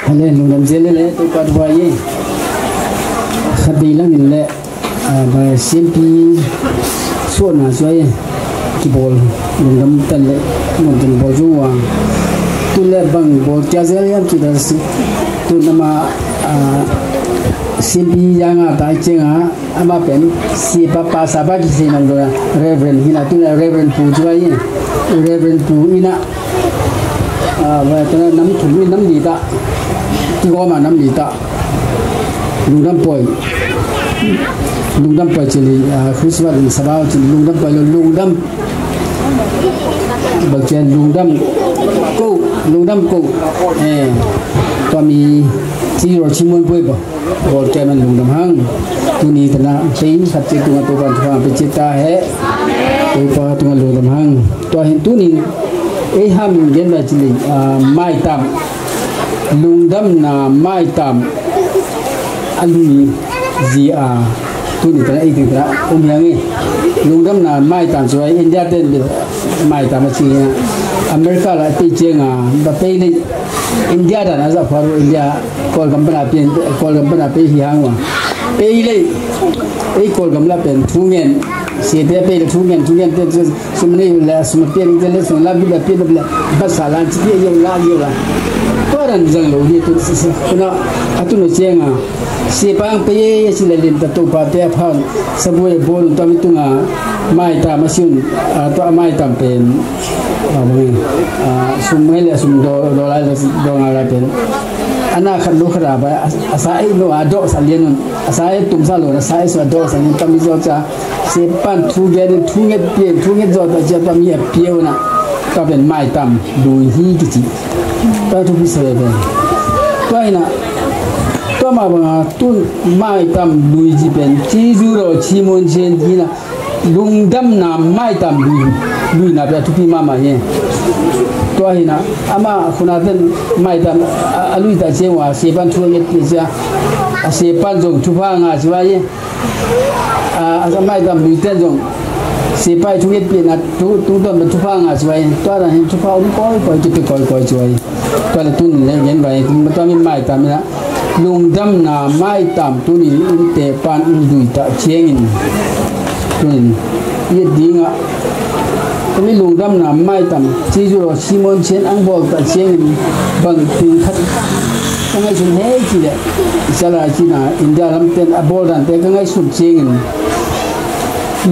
anh em làm gì lệ tôi bắt vai khát đi lắm nhìn lệ và xem pi suốt na suy cái bol mình làm tân lệ mình từng bol chung tu lệ bang bol kia giờ em chỉ là tu nama simpi yang ta chenga ama pen si papa sabak si nang do reverend hina tu reverend pu jwai reverend pu ina và ta nắm thùng nắm gì ta tu có mà nắm gì ta lung đam poi chỉ Christmas sabau chỉ lung đam bậc trên lung đam cô to mi chỉ rồi chỉ muốn bơi bỏ rồi cái mình lùng đầm hang tu ni thằng nào tính thật sự tụi tôi còn thằng bị chết ta hết tôi qua tụi lùng đầm hang tôi hiện tu ni ấy ham gen là chỉ mai tam lùng đầm là mai tam anh gì tu ni thằng ấy thì thằng yang ấy lùng đầm là mai tam rồi India tên mai tam chỉ America là tây chiang và tây này India đã nói rằng phải India coi cầm bên là bên hiang mà bên này cái coi cầm là bên thu ngân sẽ để bên thu ngân thì xem này là xem bên cái là xem là bên là bắt sản là chỉ là nhiều là có rằng rằng lâu đi tôi nó tôi nói chiang sẽ bằng bên sẽ là liên tập tụ ba thế phong sắp tới bol tôi mới tung mai ta mà xuyên tôi mai ta bên sumai le sum do la do ngala pen ana khallu khara ba asai no ado salian asai tumsa lo asai so ado salian tam jo cha se pan thu ge zo ta cha tam ye pieu na ta ben mai tam du hi ki chi ta thu bi se be to ina to ma ba tu mai tam du ji ben chi ju ro chi mon chen ji na lung dam na mai tam du na ba thu pi ma ma ye to hina ama khuna den mai tam alui ta che wa se ban thu ye ti cha se pan jong thu pha nga chi wa ye mai tam lu ten jong se pai thu ye pi na tu don thu pha nga chi wa ye to ra hin thu pha un koi chi chi wa ye to la tu ni le yen ba ye to mi mai tam na lung dam na mai tam tu ni in te pan un dui ta chengin tu ni ye dinga kami lung dam na mai tam chi ju Simon chen ang bol ta chengin bang tin khat kangai sun he chi le sala chi na India lam ten abol dan te kangai sun chengin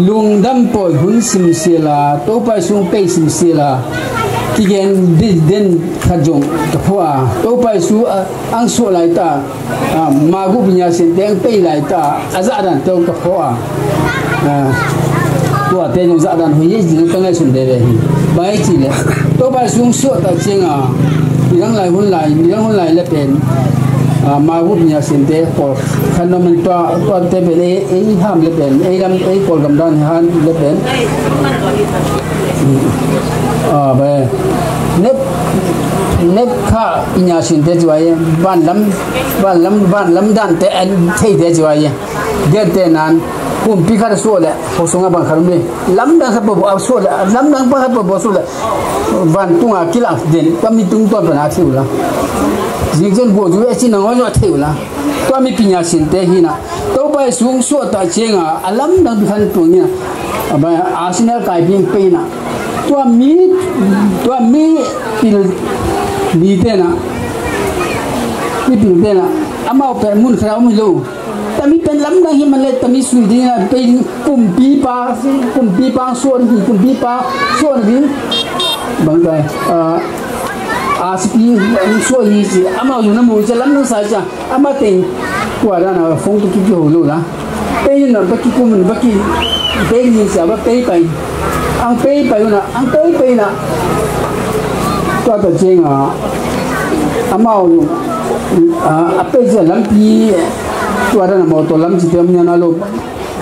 lung dam poi hun sim sela to pai sung pe sim sela ki gen den khajong ka phwa to pai su ang so lai ta ma gu binya sen teng pe lai ta aza dan to ka phwa tua te jong za dan hui ji ka ngai sun de hi bai chi le to pai sung so ta chenga yang lai hun lai le pen ma gu binya sen te ko khanomen to te be e ham le pen e ram e ko gam dan han le pen ba nếp kha nhà sinh thế vậy ban lắm đàn thế anh thấy thế vậy điện thế nan cùng pi khá số lệ hồ sung bằng khám đi lắm đang khắp bộ số lệ lắm đang khắp bộ số lệ van tung à kia là điện qua mi tung toàn là thiếu là riêng dân bộ chú ấy chỉ nói cho thiếu là qua mi pi nhà sinh thế hi na tàu bay xuống số tại trên à lắm đang khăn tuồng nha bà Arsenal cái biên pe na tua mi đi thế nào đi tìm thế nào ama oper mun khao mi lo tami pen lam dang hi man le tami sui di na pe kum pi pa suan hi bang dai aspi so hi si ama yu na mu cha lam na sa cha ama ten qua đó là phong tục cái hồ luôn đó bây giờ là bất kỳ của mình bất kỳ bây giờ sao bất kỳ vậy ăn bây là ăn tới bây là qua tới trên mau bây giờ lắm thì qua đó là một tổ lắm chỉ thêm nhau nào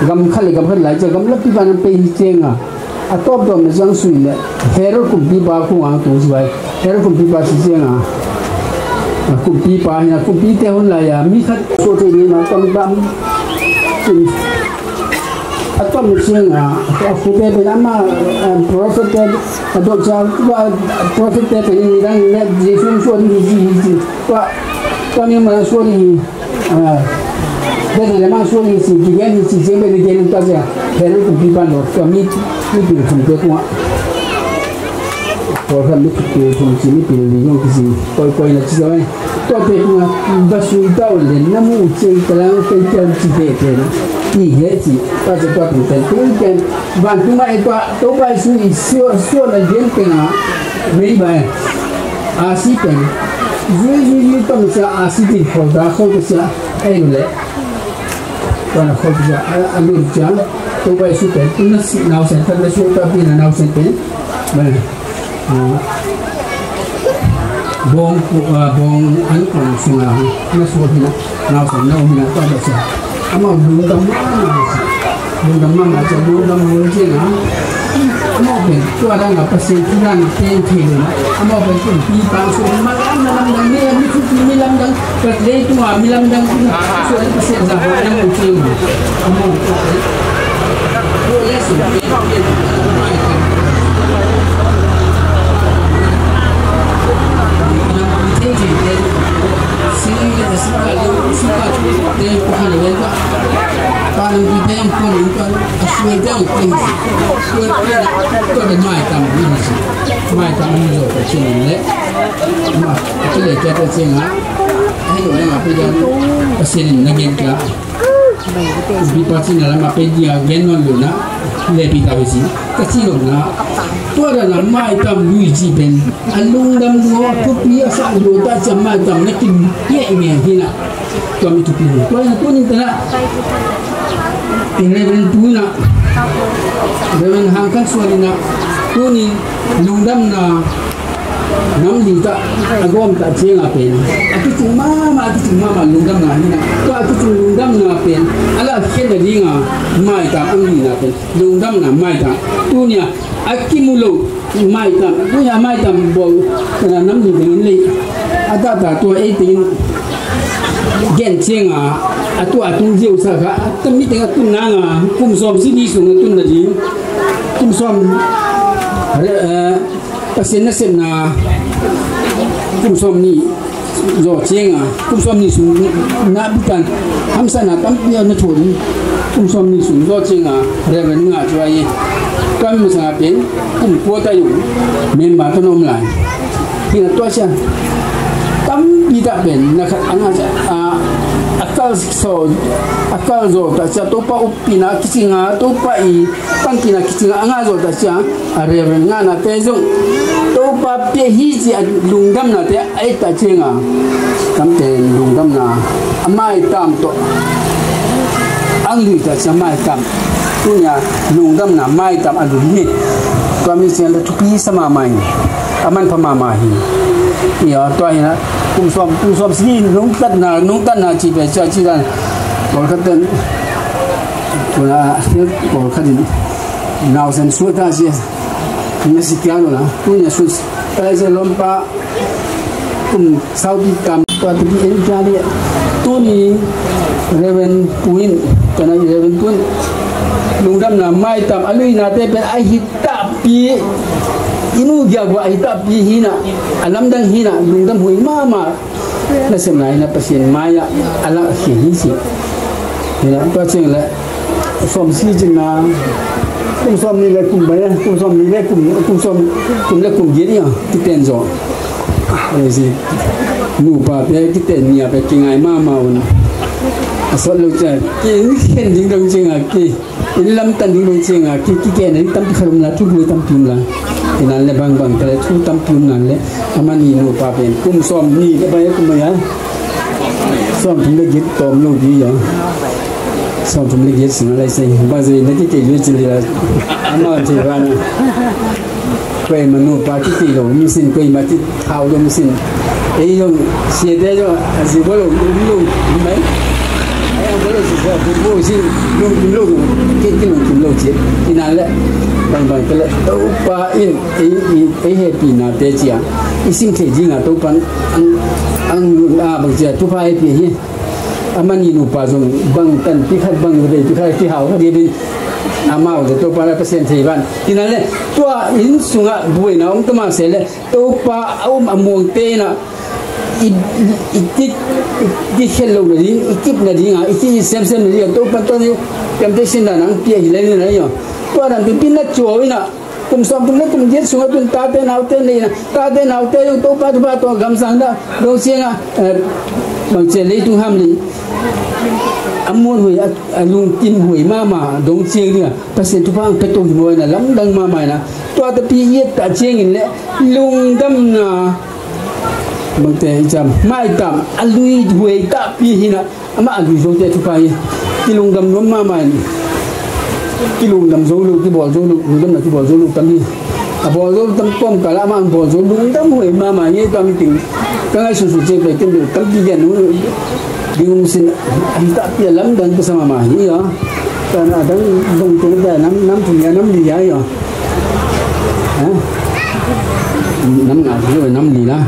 gam khali lại cho gam lắm thì bạn bây trên top đó là giang suy là hero cũng đi ba cũng ăn tụi vậy hero cũng đi ba chỉ trên cũng đi ba nhà cũng đi theo là mi khát số thì nó còn đam atau misalnya kita bernama profit atau jauh profit ini dan jisun suami kami masuk dan lama suami si kian si semua di dalam saja baru kumpulan kami itu kumpulan orang itu fungsi ini pilih yang kisi koi nak cakap tapi basu tahu le namu ceng terang kerja cipet iya sih pada waktu itu kan bantu mereka tu basu isu la jen kena meribai asipan jadi tu mesti asipin hoda hoda sih le kalau hoda alur jam tu basu kan nasi nausen terus tapi nausen kan bong an kong sunga na suwina na sa na umina ta ba sa ama dundam ma cha dundam mo je na ama ben to ada na pasen tinan ten thilo ama ben kun pi pa so ma lam dang ne mi chu mi lam dang ka le tu ma mi lam dang so pasen za ba na mo che ama ko le su Kalau kita yang paling kan asal jauh tinggi, tu ada mai tam ini jo kecil ni, mak itu le kita cenga, ini orang apa yang pasien ni kita, di pasien dalam apa dia genon luna, lebih tahu sih, kecil luna. Tu ada mai tam luiji ben, alung dam dua kopi asal dua tak mai tam nak ini hina, kami tu pilih. Tu ni tak. Reverend Tuna, Reverend Hangkan Sualina, Tuni Lundam na namli tak agom tak cenga pen. Aku cuma Lundam na hina. Tu aku cuma Lundam na pen. Ala kena dinga mai tak angli na pen. Lundam na mai tak. Tunya akimulo mai tak. Tunya mai tak bol kena namli dengan le. Ada tu 18 gen cenga atu jiu saka tapi tengah tunanga kum som sini sungai tun lagi kum som pasien na kum som ni zo cenga kum som ni sun na bukan hamsa na tampia na thodi kum som ni sun zo cenga reven nga chuai kami masa pen kum kuota yu memba to nom lai hina to sia tam tidak ben nak angas akal zo ta cha to pa upina kicinga to pa I pankina kicinga anga zo ta cha are nga na te zo to pa pe hi ji lungdam na te ai ta chenga kam te lungdam na amai tam to angli ta cha mai tam punya lungdam na mai tam adu ni kami sian la tupi sama mai aman pamamahi ya to ina kum som sini nung tan na chi pe cha chi dan bol khaten tuna bol khatin naw sen su ta si ni si piano la punya su para se lompa kum saudi kam pa ti en jali tu ni reven puin kana reven pun lungdam na mai tam alui na te pe ai hita pi inu dia gua hita pi hina alam dang hina lungdam hui mama na semai na pasien maya ala hi si hina pa cheng la som si jing na kum som ni le kum ba kum som ni le kum som kum le kum ge ni ti ten zo si nu pa pe ti ten ni pe kingai mama un asal lu cha ki khen ding dong ching a ki lam tan ding dong ching a ki ke ne tam ti kharum la tu lu tam pim la inan le bang tele tu tam pim nan le amani nu pa pen kum som ni le ba kum ya ซ่อมถุงเล็กยึดตอมลูกยี่หยอซ่อมถุงเล็กยึดสิ่งอะไรสิ่งบางสิ่งที่เกี่ยวกับจิตวิญญาณอันนั้นที่ว่านะเคยมนุษย์ปาที่ตีหลงมีสิ่งเคยมาที่เท้าลงสิ่งไอ้ยงเสียได้joสิบ่ลงลูกไหมไอ้บ่ลงสิบ่บ่สิลูกกินลูกจิตที่นั่นแหละบางก็เลยตัวปาอินไอ้เฮปีนาเตจิอ่ะอีสิ่งที่จริงอ่ะตัวปันอังบางทีตัวปาไอ้ปีนี้อามันยินูปาจงบางกันที่ขัดบางเรื่องที่ขัดที่เฮาเดี๋ยวอามาเอาตัวปาเปอร์เซ็นต์ที่บ้านที่นั่นแหละตัวอินสุงะบุยนะองค์มาเสร็จแล้วตัวปาเอาอมวงเตนะอีเขลลงเลยอีกิบนาดีอ่ะอีเซมนาดีตัวปันตัวนี้เต็มที่สินดานังเปียหิเลนี่นะยังตัวนั้นเป็นปีนัดจัววินะกุมสองตุนเล็กกุมเย็ดสุงะตุนตาเตนเอาเตนนี่นะตาเตนเอาเตนตัวปัจตัวกำสังดาโดนเสียงอ่ะบางเจริญตุห้ามเลยอมวนหวยลุงกินหวยมาดงเชียงเนี่ยเปอร์เซ็นต์ทุกพังเป็นตัวหิมวยนะล้ำดังมาใหม่นะตัวตะปีเย็ดตะเชียงนี่แหละลุงดำนะบางแต่จำไม่จำอลุยหวยตะปีหินะมาอลุยโจเจทุกไปที่ลุงดำล้มมาใหม่ที่ลุงดำโจลูกที่บ่อโจลูกลุงดำนะที่บ่อโจลูกตั้งนี้บ่อโจตั้งป้อมกะละมาบ่อโจลุงดำหวยมาใหม่เนี่ยตอนนี้ถึงก็ให้สุดๆเจ็บไปเต็มเลยตั้งที่ยันนู้นbingung sin tak pialam dan bersama mahi ya karena ada dong tunggu nam punya nam dia ya nam ngah tu nam ni lah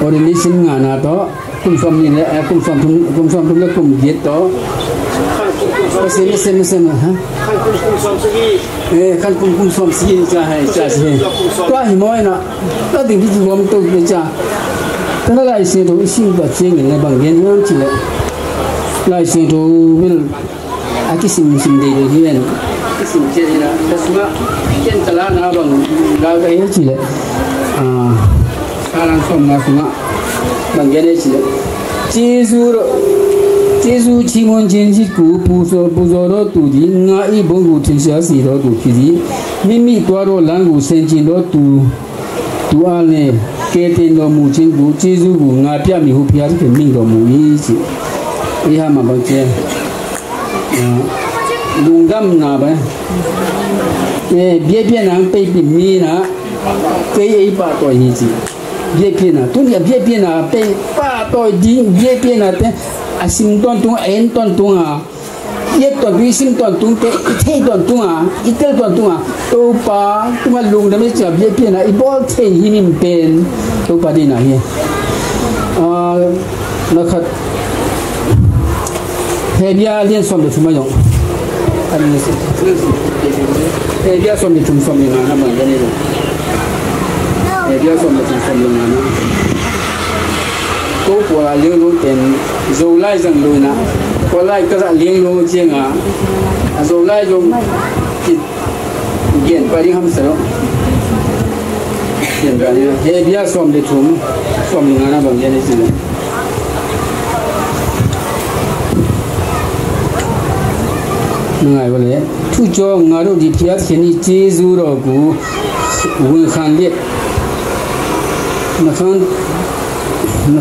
orang ni sin ngah na to kum som ni le kum som tu le kum jet to sen ha kan kum som si cha hai cha si to hi moi na ta ding di rom to ni chaแต่หลายสิ่งตัวสิ่งแบบเชียงในบางเรื่องนั่นสิแหละหลายสิ่งตัววิลอากิสิมเดียวที่นั่นกิสิมเจดีนะแต่สุดเช่นตลาดนะบางเราก็เห็นสิแหละการส่งมาสุดบางอย่างนี่สิแหละเจสุชิมอนเจนจิกูปูโซโรตูดีง่ายบงกูทิ้งเสียสีโรตูคิดีมีตัวโรลังกูเซนจิโรตูอันเนี่ยเกตินโดมูจิงกูจีซูกูงาพิอามีหูพิอาที่เป็นมิ่งโดมูอีสิอีฮามาบังเจลุงดำนาไปเบี้ยนังไปปิมีนะเกยไอป้าตัวนี้สิเบี้ยนะตัวนี้เบี้ยนะไปป้าตัวดีเบี้ยนะแต่อาสิมต้นตัวเอ็นต้นตัวเย็ดตัววิสิมต้นตัวแต่อีเทต้นตัวอีเตลต้นตัวตัวป้าตัวลุงดำไม่จับเบี้ยนะอีบอลเทหิมิมเป็นตัวป้าดีนะเฮียนะครับเฮียเลี้ยงสมเด็จทุ่มยงอันนี้สิเฮียสมเด็จทุ่มยงนะมันจะนี่เลยเฮียสมเด็จทุ่มยงนะตัวปัวเลี้ยงลูกเป็นโจไล่จังเลยนะปัวไล่ก็จะเลี้ยงลูกเจียงอ่ะโจไล่จงจิตเย็นไปที่คำเสนอเย็นไปนี่เฮียสมเด็จทุ่มยงนะบางอย่างนี่สินั่งไงวะเลยทุกจงงารุดิพิอาเขียนนี่เจซูโรกูวิขันเลียนั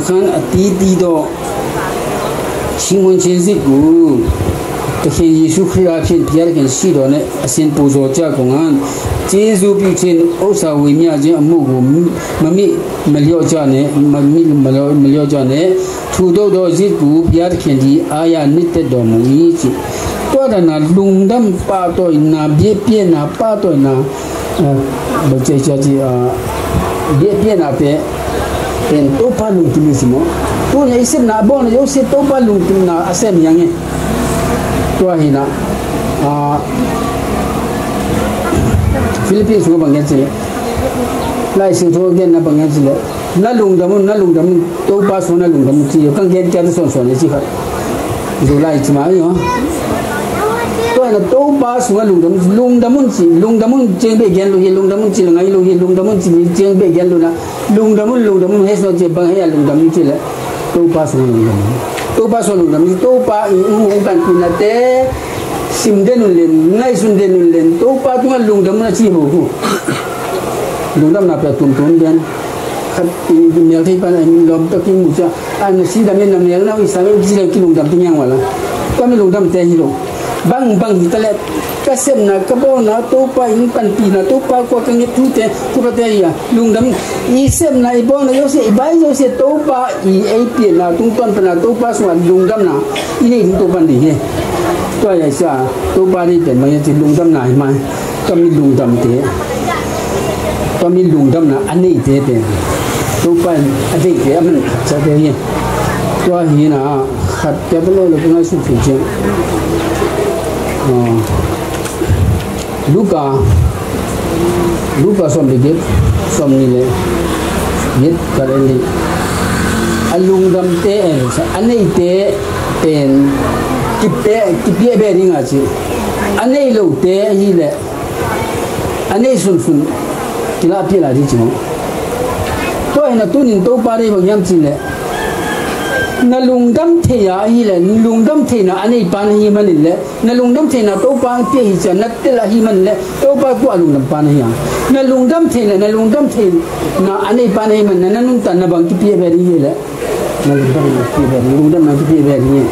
กอตีโดชิมอนเชนซิกูแต่เห็นยิสุขริยาเพียนพิอาเขียนสีโดเนี่ยเส้นปูโซจากงานเจซูพิเชนโอซาวิมีอาเจอมูกูมันมีมาเลียวจานเนี่ยมันมีมาเลียวจานเนี่ยทุกโดซิกูพิอาเขียนที่อายานิเตโดมุยจิตัวนั้นลุงดำป้าตัวน่ะเบี้ยเปี้ยน่ะป้าตัวน่ะบางทีจะเบี้ยเปี้ยน่ะเป็นตัวป้าลุงที่มีสิมั้งตัวนี้สิบน่ะบ่เนี่ยสิตัวป้าลุงที่น่ะอาเซมยังไงตัวนี้น่ะฟิลิปปินส์ก็บางอย่างสิไล่สิ่งทั่วเกณฑ์น่ะบางอย่างสิเลยน่ะลุงดำตัวป้าส่วนน่ะลุงดำที่กันเกณฑ์จะส่วนนี่สิครับดูไล่ใช่ไหมเนาะตัวนั้นตัวป้าส่วนลุงดำมุนเจียงเบกยันลุงดำมุนจีลงไงลุงดำมุนจีเจียงเบกยันลุนะลุงดำมุนเฮสโนเจ็บบังเฮียลุงดำมุนจีเลยตัวป้าส่วนลุงดำมุนตัวป้าอีงงกันคุณนะเต้ซิมเดนุเลนไงสุนเดนุเลนตัวป้าตัวลุงดำมุนจีหูลุงดำนับแต่ตุ่มเดียนขัดมีเมียที่บ้านไอ้มีลมตะกี้มุจ้า anh sĩ đam nhân làm nào Islam chỉ là cái lùng đam tiếng Anh mà có mấy lùng đam tệ hi luôn bang thì ta lại cái xem na cái bao na tu pa in pan pi na tu pa qua cái nghiệp tu tệ tu pa tệ ya lùng đam i xem na i bao na yo se bai yo se tu pa i ai tiền na tung tuan na tu pa suan lùng đam na i này tu pan đi he tôi là sao tu pa đi tiền mà chỉ lùng đam này mà có mấy lùng đam tệ có mấy lùng đam na anh ấy tệ tệ tu pa anh ấy tệ mình sao tệ he tôi hi na khát cái bao lâu cũng nói suy nghĩ chuyện Luka som digit som nile yet kareli alung dam te anei te pen kipe be ringa chi anei lo te hi le anei sun kila pila ri chi mo to ina tunin to pare bang yam chi le na lung dam the ya hi le lung dam the na anei pan hi man le na lung dam the na to pa pe hi cha na te la hi man le to pa ku lung dam pan hi ya na lung dam the na lung dam the na anei pan hi man na nung tan na bang ki pe be ri le na lung dam ki be lung dam na ki pe be ri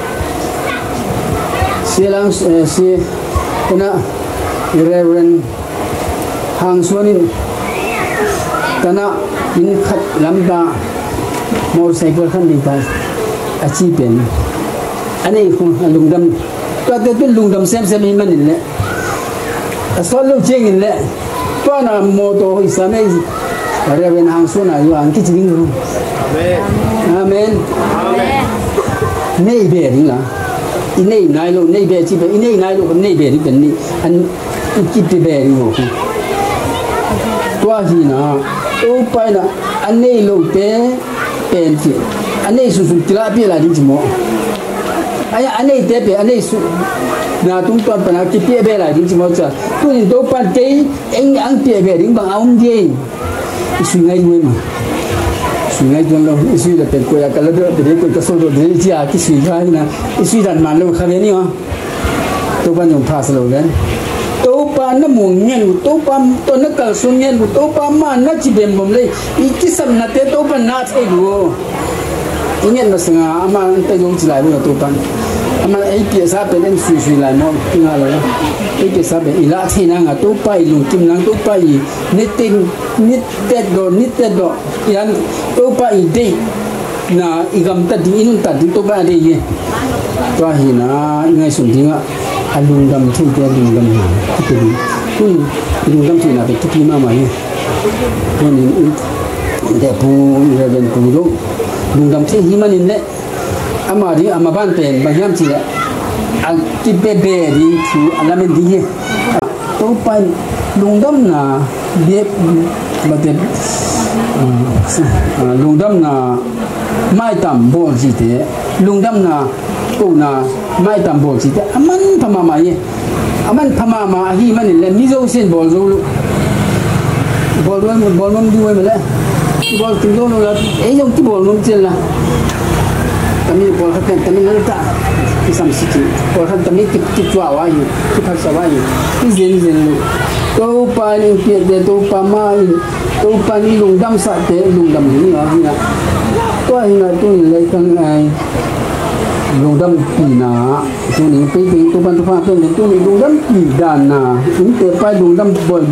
se lang se kana Reverend Hang Suanin kana in khat lamba motorcycle khan đi ta achi pen anh không lùng đâm tôi tôi lùng đâm xem mình mình lệ số lượng chuyện lệ tôi là mô tô Islam này ra bên hàng số này anh cái gì luôn amen này về đi là này này luôn này về chỉ về này này luôn này về đi bên này anh chỉ về đi một tôi gì nào tôi phải là anh này lâu thế pen gì anh ấy sụt kila bia là đi chứ mo anh ấy thế bia anh ấy sụt na tung toàn phần nào cái bia bia là đi chứ mo chứ tôi nhìn tôi pan cái anh ăn bia bia đi bằng ông gì suy ngay đuôi mà suy ngay đuôi đâu suy là tiền quay cái đó để quay cái số đồ để chi à cái suy ra na suy đàn màn đâu khai này không tôi pan dùng pass rồi đấy tôi pan nó muộn nhiên tôi pan tôi nó cả xuân nhiên tôi pan mà nó chỉ bền bồng lên cái sầm na thế tôi pan na thế đủ ini yang masih aman terjun celai pun tu pan, aman biasa pelen susu lai mau tinggal lah, biasa pelen ilah cina ngah tu pai lung kim lang tu pai nit do, yang tu pai day, na igam tadi inun tadi tu pai day ye, tu ahina ingai sundinga alung dam tu dia alung dam itu alung dam tu na betul lima mai, tu ni depu Reverend Puru lung dam thế hi manin le ama di ama ban pen bang yam chi le an ti be be di thu alamen di he to pai lung dam na be ba te lung dam na mai tam bo ji te lung dam na ko na mai tam bo ji te aman phama ma ye aman phama ma hi manin le mi zo sen bol zo bol mom di we me le bol tinggal nula, yang tu bol mungkin lah. Kami bol kata kami letak pisang sikit. Bol kata kami kita awal, kita awal. Ini zen. Kau paling piada, kau pamai, kau paling lungdam sate, lungdam ini lah. Kau ini tu nilai kangai lungdam pina. Tu ni penting tu bantu apa penting tu ni lungdam pidana. Ini terpai lungdam bol.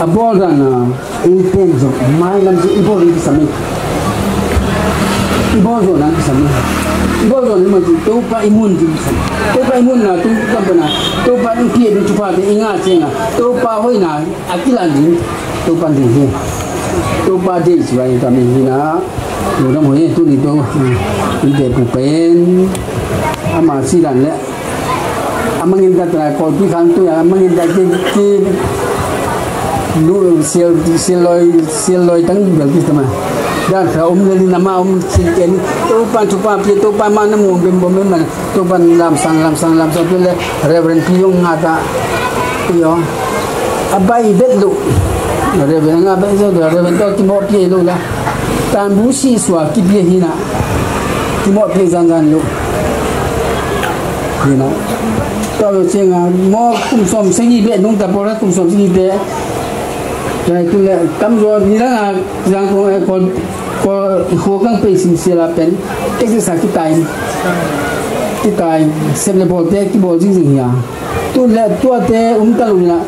Abol na intenso mai lam si ibol ni sami ibol zo na sami ibol zo ni ma ji to pa imun ji to pa imun na tu kam na to pa in pie ni tu pa de inga chenga to pa hoi na akila ni to pa di he to pa de ji ba ta mi na lu na mo ye tu ni to ni de pu pen ama si dan le amangin ka tra ko pi khang tu amangin da ki lu siloi tang berarti sama dan kalau dari nama sinten tupan pi mana mu bem mana tupan lam sang le Reverend Piung ngata yo abai bet lu Reverend ngabai so Reverend to ki mo pi lu la tan bu si swa ki pi hina ki mo pi zangan lu hina to chenga mo kum som sengi be nung ta pora kum som sengi be Jadi tu le, kamu jual ni lah, jangan kau có hồ căng pe sim xe là pen cái gì sao cái tai xem là bộ thế cái bộ gì gì nhá tu lệ tu thế ta luôn là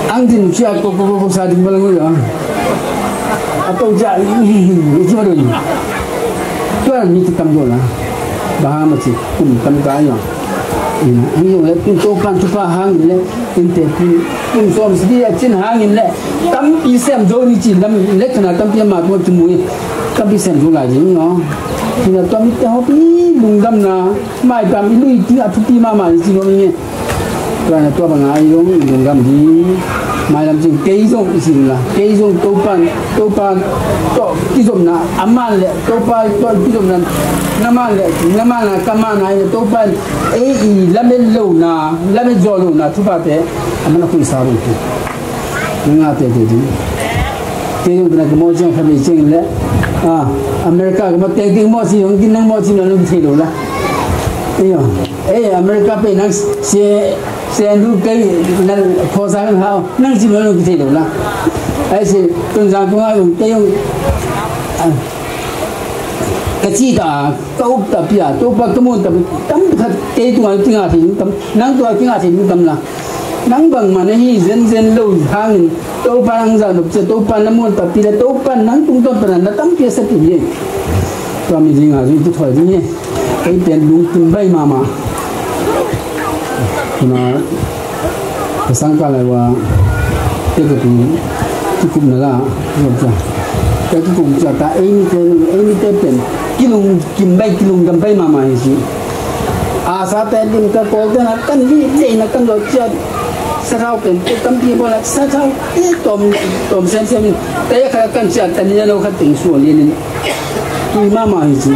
anh tin chưa có sao đi bao nhiêu rồi atau jah itu baru ni tu là những cái tâm rồi là bahasa macam tâm cái nhá anh dùng lại tu pan tu pa hang lại tin thế pun som sedih trên hang lại tâm pi xem rồi đi chỉ làm lấy cái nào tâm pi mà tôi chừng mùi tâm pi xem rồi là gì nó thì là tâm pi họ pi lùng đâm là mai tâm lui tí thu pi mà chỉ nó như rồi là tôi bằng ai giống lùng đâm gì mai làm chừng cây giống gì là cây giống tu pan to cái giống là aman lại tu pan to cái giống là naman là kaman này tu pan ấy làm bên lâu na làm bên gió lâu na thu pa thế aman aku isaru tu mengapa tu cái giống là cái môi trường phải bị chênh lẽ America cái mà tiếng môi trường cái năng môi trường nó luôn thay đổi là America bên năng xe nu cái năng khó sáng hao năng chỉ nó luôn thay đổi là ấy thì tuần sáng cũng ai dùng cái dùng cái gì đó câu tập bia câu bác cái môn tập tấm thật cái tuổi tiếng Anh thì tấm năng tuổi tiếng Anh thì tấm là năng bằng mà nó hi dân lâu hàng tàu pan ra được chứ tàu pan là môn tập bia tàu pan năng tung tàu pan là tấm kia sẽ bị gì cho mình gì ngà chúng tôi thôi chứ nhé cái tiền đúng tiền bay mà cái sáng qua lạiว่าcái cụm này là cái cụm cho ta ấy cái tiền kim bay cầm bay mà gì asa tên điểm cái cổ tên là căn gì đây là căn rồi cho sao tiền cái tấm kia bao là sao cái tôm xem cái căn chặt tên là đâu cái tiền số liền thì mà gì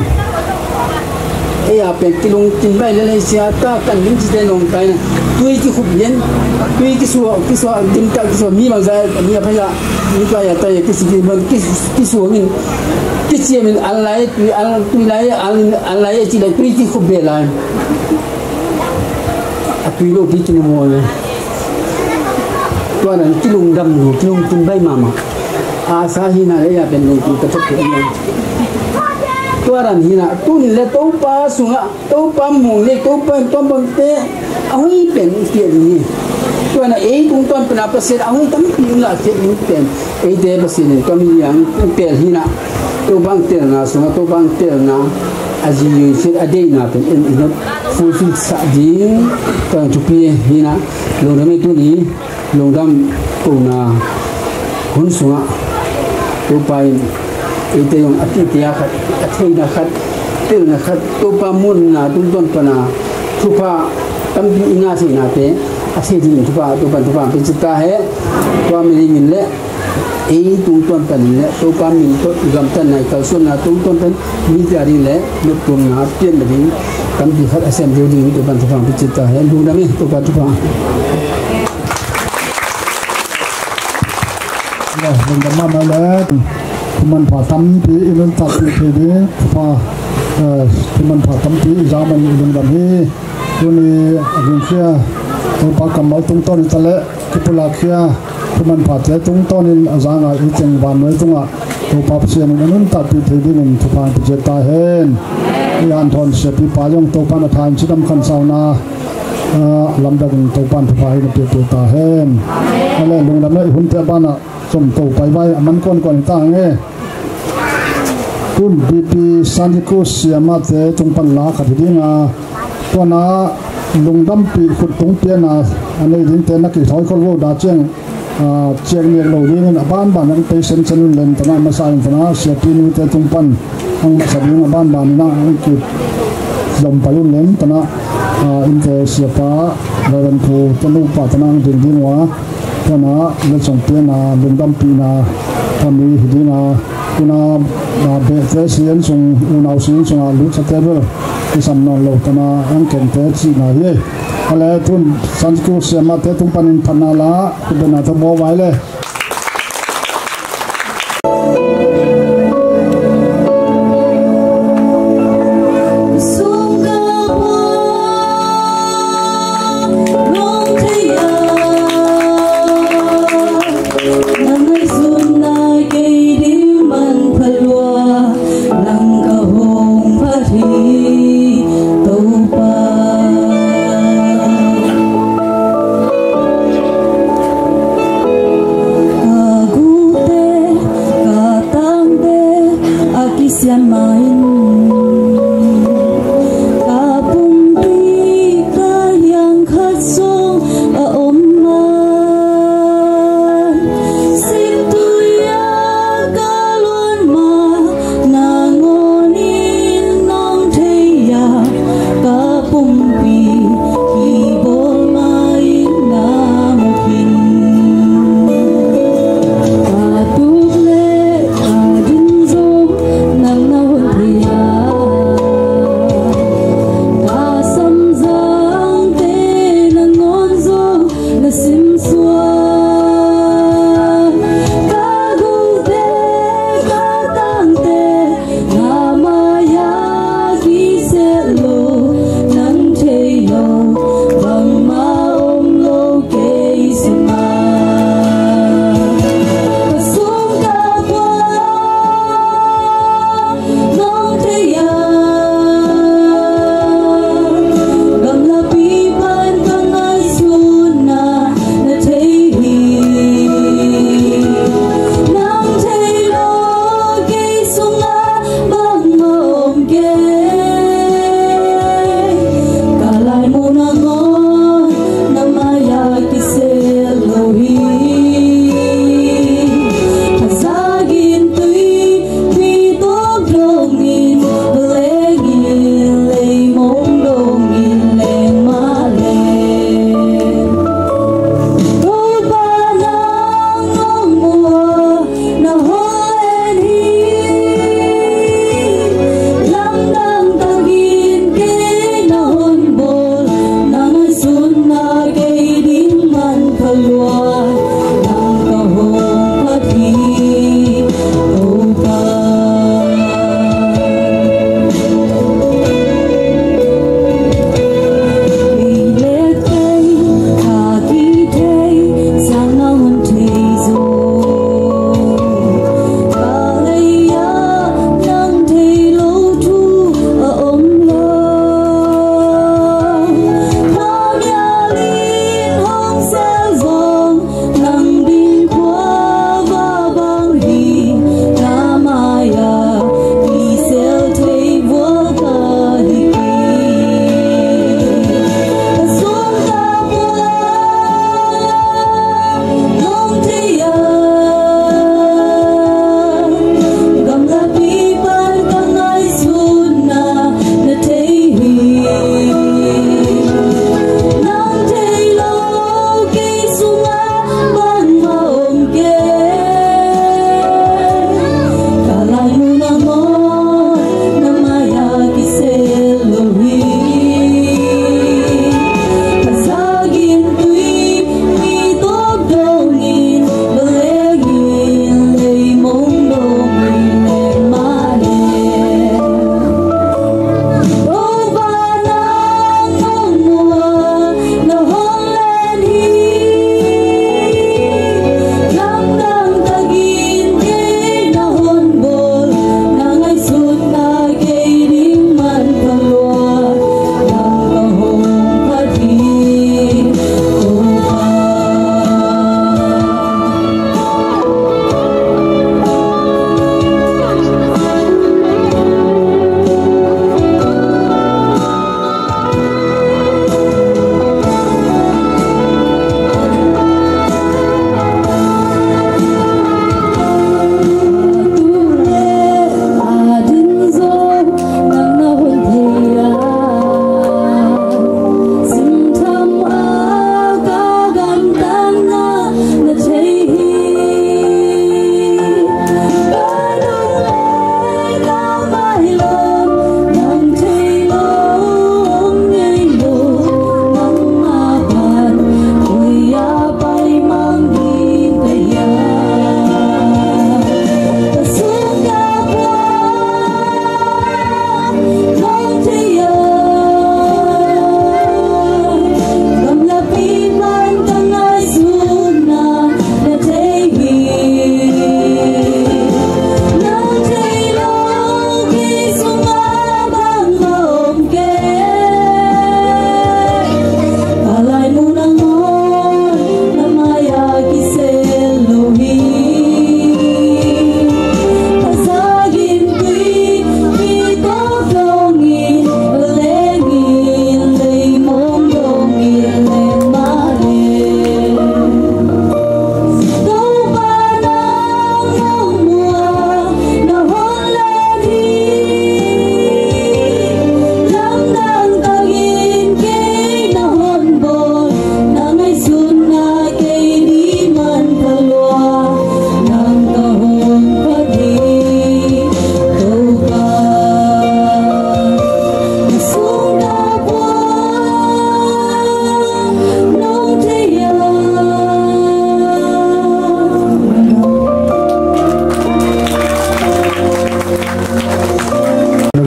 ấy à bên kim bay lên xe ta căn những gì đây nông cái này tuy cái khúc nhân tuy cái số điểm cái số mi bằng ra mi phải là mi phải là tay cái gì mình cái số mình cái gì mình ăn lại chỉ là tuy cái khúc bể lại tuy lúc đi trên mùa này tôi là cái lùng đầm cái lùng kim bay mà sa hi na ấy à bên lùng cái chất của mình tôi là hi na tôi là tôi pa sunga tôi pa mùng lên tôi bằng té ấy bên kia gì tôi là ấy cũng tôi phải làm sẽ ấy tấm pin là chuyện những bên ấy để bác sĩ này tôi mình yang tiền hi na tôi bằng tiền là sunga tôi bằng tiền là aji sẽ ở đây na bên nó fulfill sa ding kan chupi hi na long dam tu ni long dam ko na hun sunga tôi pai ite yung atiya khat athei na khat til na khat to pa mun na tung ton pa na thupa tam bi inga si na te athei di thupa pe chita he to mi min le ei tung ton pa ni le to pa min to gam tan nai kal sun na tung ton pan mi jari le no tum na pien da ding tam bi khat asem de ding to pan thupa pe chita he lu na mi to pa thupa là mình đã mang lại mình phải tâm tí nên thật thì đấy và mình phải tâm tí ra mình đừng làm gì rồi mình kia tôi bắt cầm máu tung to đi ta lẽ cái bữa là kia mình phải thấy tung to nên ra ngay ý chừng bàn nói tung à tôi bắt xem mình nên thật thì mình chụp ảnh chết ta hen cái anh thon sẽ bị phá trong tôi bắt thành chỉ đâm khăn sau na làm được tôi bắt chụp ảnh được tôi ta hen hay là đừng làm lại hôn theo ban à trong tàu bay bay mình còn ta nghe kun bp sandiku siama te trong pan lá khát đi nga to na lung đâm pi khut tung tiền na anh ấy đến tiền na kỳ thổi con vô đã cheng cheng nhiều lâu đi nên ban anh thấy sen sen lên tao mà sai tao sẽ pin te trong pan anh sẽ đi na ban na anh kịp dòng bay lên tao in te sẽ pa rồi thu tao pa tao đến đi qua tao lên trong tiền na lung đâm pi na con đi đi na kuna be te sian sung unau sin sung a lu chate bo ki sam no lo tana an ken te chi na ye ale tun sanku sema te tung panin phanala ku bena to bo wai le Hãy subscribe cho kênh Ghiền Mì Gõ để không bỏ lỡ xiên mai cả bung đi cả yang khát sông ở ôm mai xin tôi cả luôn mà na ngô nín nong thấy ya cả bung đi khi bol mai na mungkin cả tu lệ cả din zo nang na hôn thì ya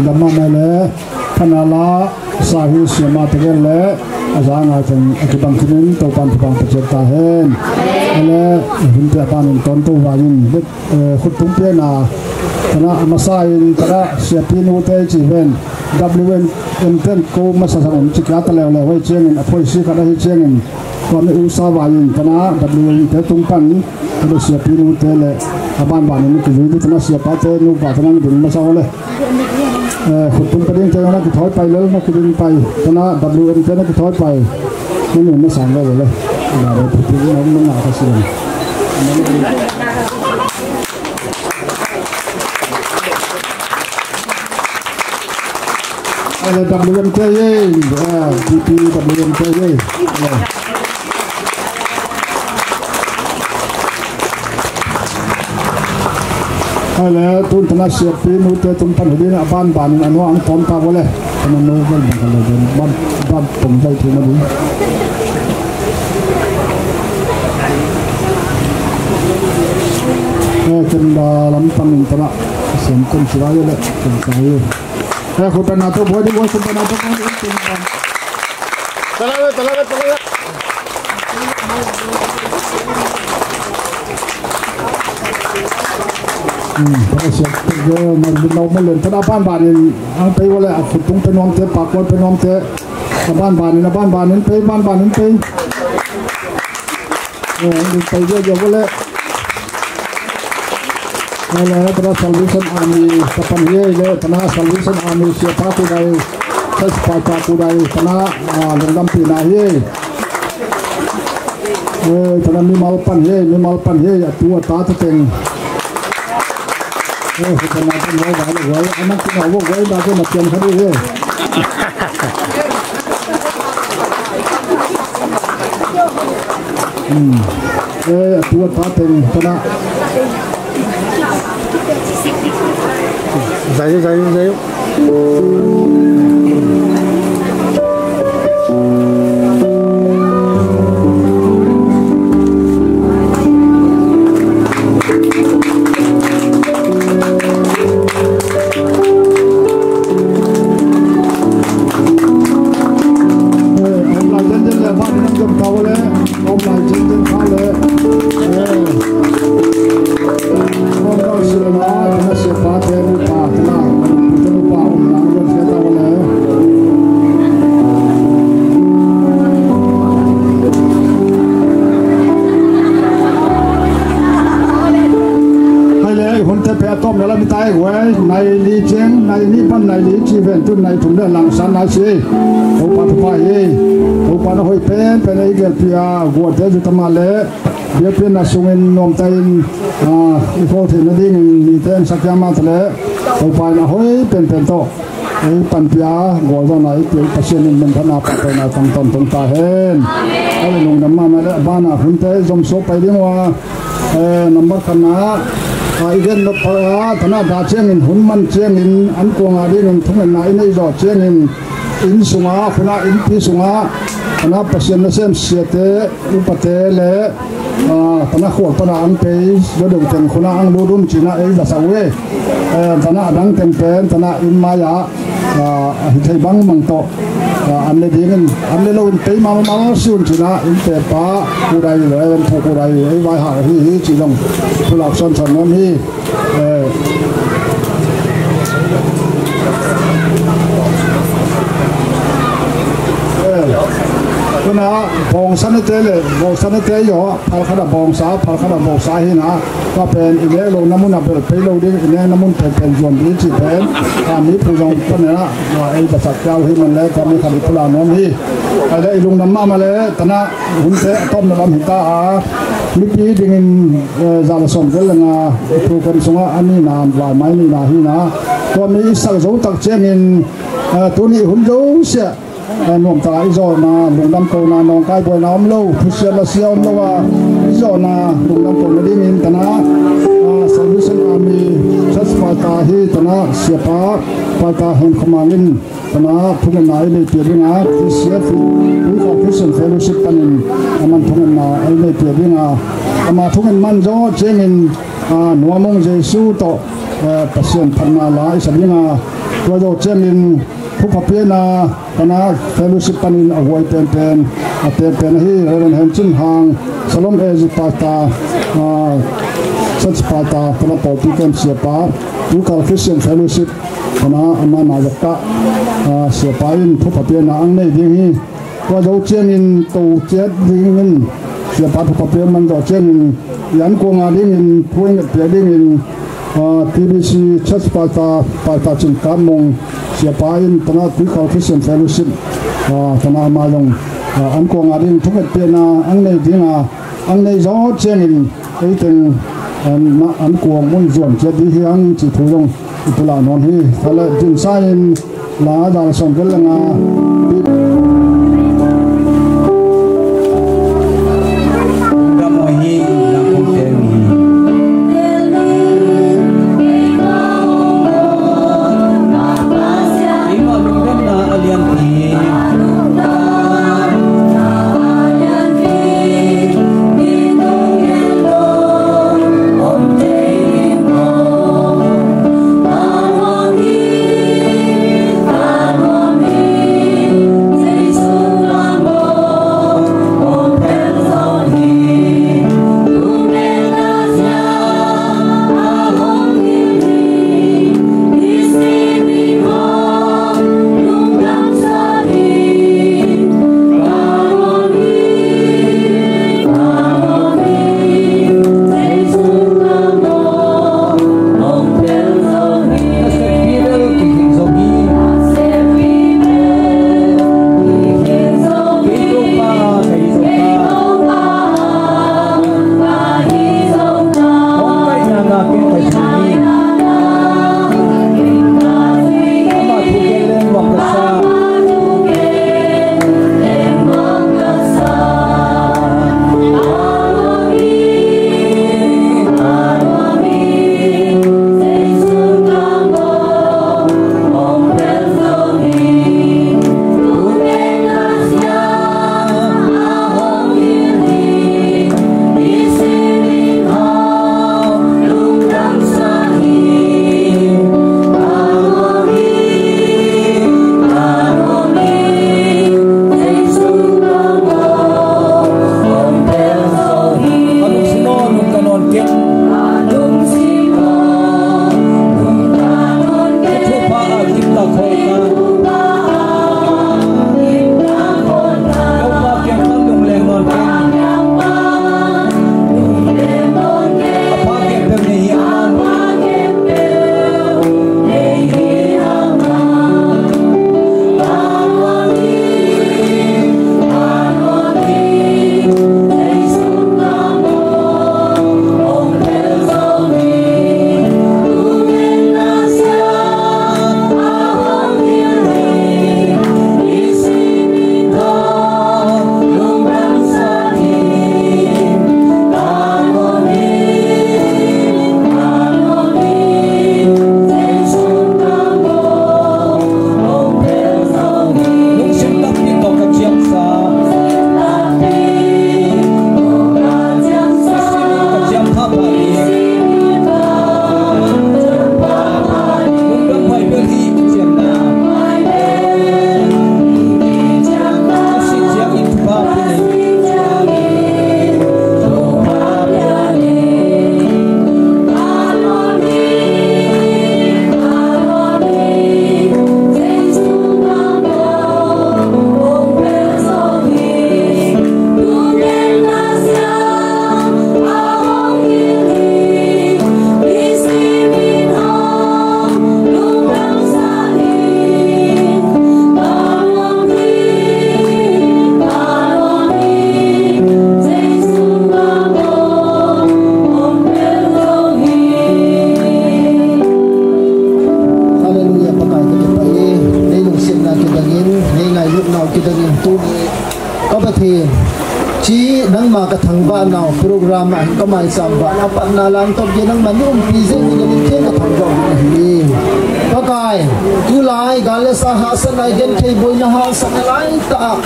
ดำมาเลยพนาลาสาหิเสียมาตะเกลเลยอาจารย์อาจารย์อธิบังขึ้นตัวปันที่บังประเจตาเห็นแล้วหินเปียปานินตอนตัววายินขุดตุ้งเปียนาคณะอามาสายคณะเสียปีนูเตจิเวนWNเต้นกูมาสนับสนุนจิกาตะแล้วไว้เชียงอภัยศิคณะเชียงความอุตสาหวายินคณะ WN เตตุ้งปันก็เสียปีนูเตเลยบ้านนี่คือวิธีนั้นเสียป้าเตนูป้าตนั้นดึงมาสาวเลยขุดตุ้งประเด็นเจ้าหน้าที่ถอยไปแล้วนักดึงไปคณะ WN เต้นนักถอยไปนี่หนึ่งไม่สั่งเลยเราพูดถึงน้องมึงหนาเขาเสียอะไร WMKA PP WMKA อะไรตุนธนาเสียปีนู้นเจอตุนพันธุ์ดีนะบ้านอันนู้นอันพร้อมตาวันเลยมันนู้นบ้านกันเลยบ้านผมใจถึงมาดูเป็นลำพังอินทระเสียงคนสลายเลยเป็นสายคุณเป็นนาตัวบอยดีบอยคุณเป็นนาตัวคนอื่นเป็นกันตลอดพระเสียมันเป็นเราไม่เล่นถ้าบ้านนี่เอาไปวันละขุดตุ้งไปน้องเตะปากวันไปน้องเตะบ้านนี่นะบ้านนี่ไปบ้านนี่ไปไปเยอะๆวันละแล้วพระสัลวิสันอามีกับปัญญาเลยพระสัลวิสันอามีเสียพากูได้เทศปาจากูได้พระลงดำปีนาเย่พระมีมัลปันเย่ตัวตาตะเต็งพระนาเป็นไว้อันนั้นที่เราว่าไว้ได้ก็มาเปลี่ยนคดีเย่ตัวตาเต็งพระZayu.ต้มแล้วมีตายไว้ในลีเชียงในนี้พันในลีชีเวนตุนในถุงเดินหลังสันนาชีทุกปัตตานีทุกปัตตานีเป็นไอเกลพิอากัวเทจุตมาเลเดี๋ยวเป็นนักสุงินนมไตน์อีโคเทนดิ้งมีเทนสักยามาทะเลทุกปัตตานีเป็นโตไอปันพิอากัวตอนไหนเกี่ยวกับเชียนมันธนาปัตตานีตั้งต้นตั้งตาเห็นไอ้ลุงน้ำมันเลยบ้านหุ่นเตจมโซไปดีว่าน้ำมันขนาดอีเดนนพธนาดาเชียงอินหุ่นมันเชียงอินอันกวงอาดีนทุ่งนายในจอดเชียงอินสุงาคุณาอินพีสุงาธนาประเสริฐเซมเสียเตอุปเตเลธนาขวดธนาอันเปย์ยศเด่นคุณาอังดูดุมจีน่าเอดาสาวเวธนาดังเต็มเป็นธนาอินมายาหิทัยบังมังโตอันนี้ดีกันอันนี้เราเป็นมาสุนจีน่าอินเตปากูได้เลยเป็นผู้กูได้ไอ้ไว้หาที่จีนงผู้หลักส่วนส่วนนั้นที่คุณนะบองสันเตเลยบองสันเตยอยู่พาขนาดบองสาพาขนาดบองสาหินะก็เป็นอีเล่ลงน้ำมันอ่ะเป็นไปลงดิอีเล่น้ำมันเป็นส่วนที่จีเป็นตามนี้ผู้ยงก็เนี่ยนะไอ้ประสักเจ้าที่มันแล้วตอนนี้ขันพลานน้องที่ไอ้ได้ลงน้ำมาเลยตอนนั้นหุ่นเตะต้มน้ำหิตามิปีดิ่งจาลส่งกันเลยนะผู้คนส่งอันนี้นานว่าไม่นี่นาหินะตัวนี้สักสองตักเชียงอินตัวนี้หุ่นโจเสียนวมตายโซนาลุงดำโกนานองกายบวยน้ำเล่าผู้เชี่ยวละเชี่ยวละว่าโซนาลุงดำโกนดิ้งอินตนะสังวิสันอามีชัสปาตาฮีตนะเสียปาปาตาแห่งขมาลินตนะทุกนายในเปียริงาที่เสียฟิผู้ขอพิเศษเฟลุสิปันินมันทุกนายในเปียริงามาทุกนมันโจเจงินนัวมงเจสูโตประเสริฐพันนาลายสัญญา ตัวโดเจมินผู้พับเพียนาคณะเฟลชิปปันินอวยเป็นให้เรื่องเห็นชิ้นหางสลมเอจิปาตาสัจปาตาพระปอปีเกมเสียปาผู้การคริสเตียนเฟลชิปคณะอามานาจักะเสียปาอินผู้พับเพียนาอังในดิ้งฮีตัวโดเจมินตูเจ็ดดิ้งมินเสียปาผู้พับเพียมันโดเจมินยันกงอาดิ้งมินผู้เงินเพียดิ้งมินTBC ชัดปาตาจินกามงเสียปาอินตนาคุยเขาคริสเตียนเฟลชิปตนามาลงอันกงอาดิ้งทุกเพียนาอังในดิ้งอังในจ้องเจมินไอ้ถึงอันกวงมุ่งส่วนเจ็ดที่อังจิตทุยงอุปลานนฮีทะเลจินไซน์ลาดาลส่งกันละงาดำมวยฮีดำพุ่งเตมีprogram ko mai samba na pa na lang to ginang manum pizin ni ken ka thang go ni ka pakai tu lai galesa hasan lai gen thei boina ha sanalai ta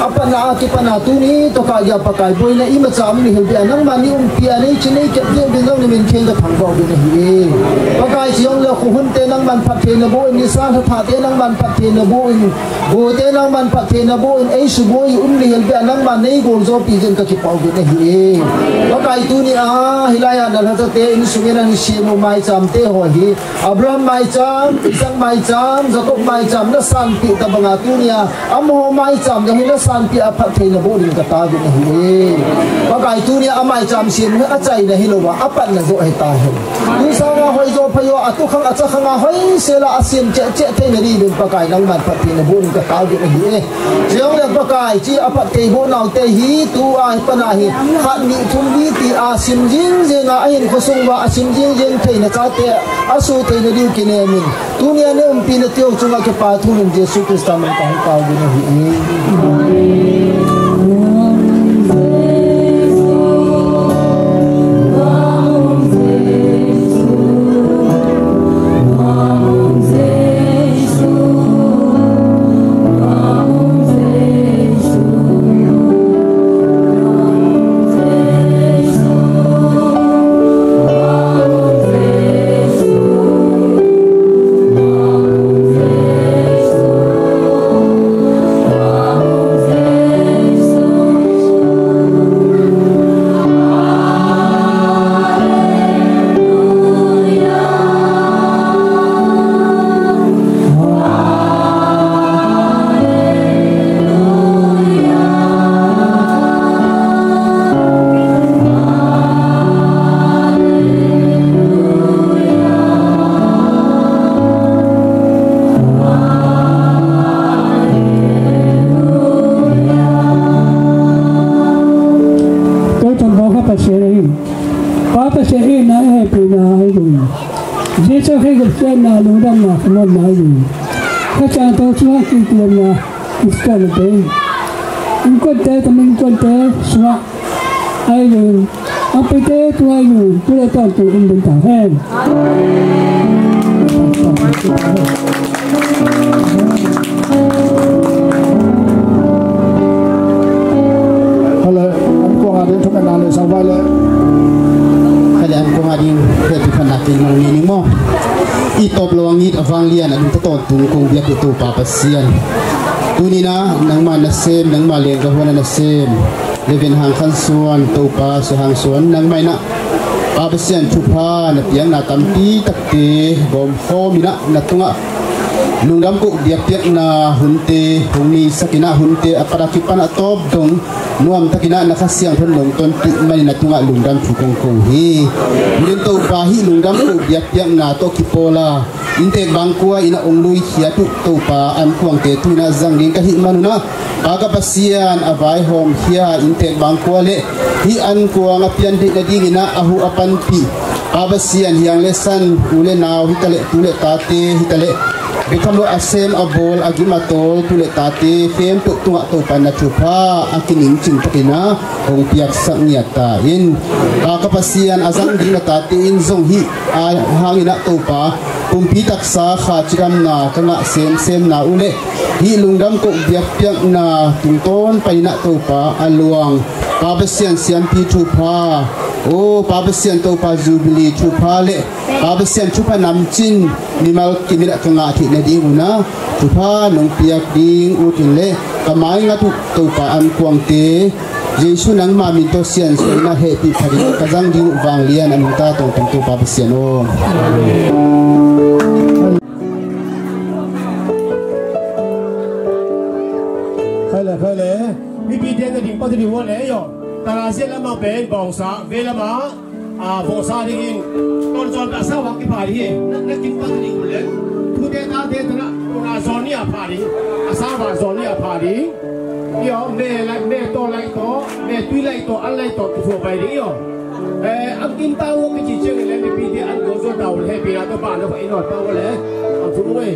apana kipana tu ni to ka ya pakai boina ima cham ni helbia nang mani pia nei chinei ke bin nang ni min thei da phang bo bin hi pakai chiong le khu hun te nang man phat the na bo ni sa tha te nang man phat the na bo go te nang man phat the na bo ei su bo ni helbia nang man nei go zo pi jen ka ki pau bin hi pakai tu ni hilaya na la te in sungena ni si mo mai cham te ho hi Abraham mai cham Isaac mai cham Jacob mai cham na san pi ta banga tu nia amo mai cham ga hina san pi a phat theina bo ring ka ta bi na hi ba kai tu nia amai cham sim a chai na hilo ba apan na zo ai ta he tu sa nga hoi zo phayo atu khang acha khanga hoi se la asim che che theina ri bin ba kai nang man phat theina bo ring ka ta bi na hi jeong le ba kai chi a phat thei bo naw te hi tu a pana hi khat ni thum bi ti a sim jing je nga ain khosung wa asim jing jing theina cha te asu theina ri ki ne min dunia ne umpi na teo chunga ke pa thu nin Jesu Krista man ka ka bi na hi na lu dam na khon na yu ka cha to chua ki tiam na iska na te in ko te tamin ko te swa ai yu apite tu ai yu tu le ta tu in den ta hen hala am ko ga den thuk na le sa ba le hala am ko ga din he ti phana ki mang ni mo i top lawang it avang lian an ta ton tung kong biak tu pa pasian tuni na nang ma na sem nang ma le ga hona na sem leven hang khan suan to pa se hang suan nang mai na pa pasian thu pha na piang na tam ti tak te bom kho mi na tunga lungam ko biak biak na hunte hungni sakina hunte apara ki pan atop dong nuam takina na khasiang thon long ton ti mai na tunga lungam thu kong kong hi min to pa hi lungam ko biak biak na to ki pola inte bangkua ina onglui khia tu to pa an kuang te tu na zang ring ka hi manuna aga pasian avai hom khia inte bangkua le hi an kuang apian dik na ding ina ahu apan pi abasian hiang lesan ule naw hitale tule tate hitale Bekamo asem abol agimatol tule tate fem tu tunga to pana chupa akining ching pakina hong piak sang niata in kapasian azang ding na tate in zong hi hangina to pa kumpi taksa kha chiram na kanga sem na ule hi lungdam ko biak piak na tungton paina to pa aluang kapasian sian pi chupa o papasian to pa jubilee chupa le papasian chupa namchin nimal kimira kanga thi na ding una chupa nong piak ding utin le kamai nga tu to pa an kuang te Jesu nang ma min to sian so na he pi phari kazang di wang lian an ta tong tong to papasian o Hele pi den na ding pa di wo le yo ta sia la ma ben bong sa ve la ma bong sa ding ton zon ta sa wa ki pa ri na kin pa ni ku le tu de ta na zon ni a pa ri asa ba zon ni a pa ri yo me to me tui lai to an lai to ki fo bai ri yo am kin ta wo ki chi cheng le pi di an go zo dau le pi la to ba no fa inot pa wo le am tu we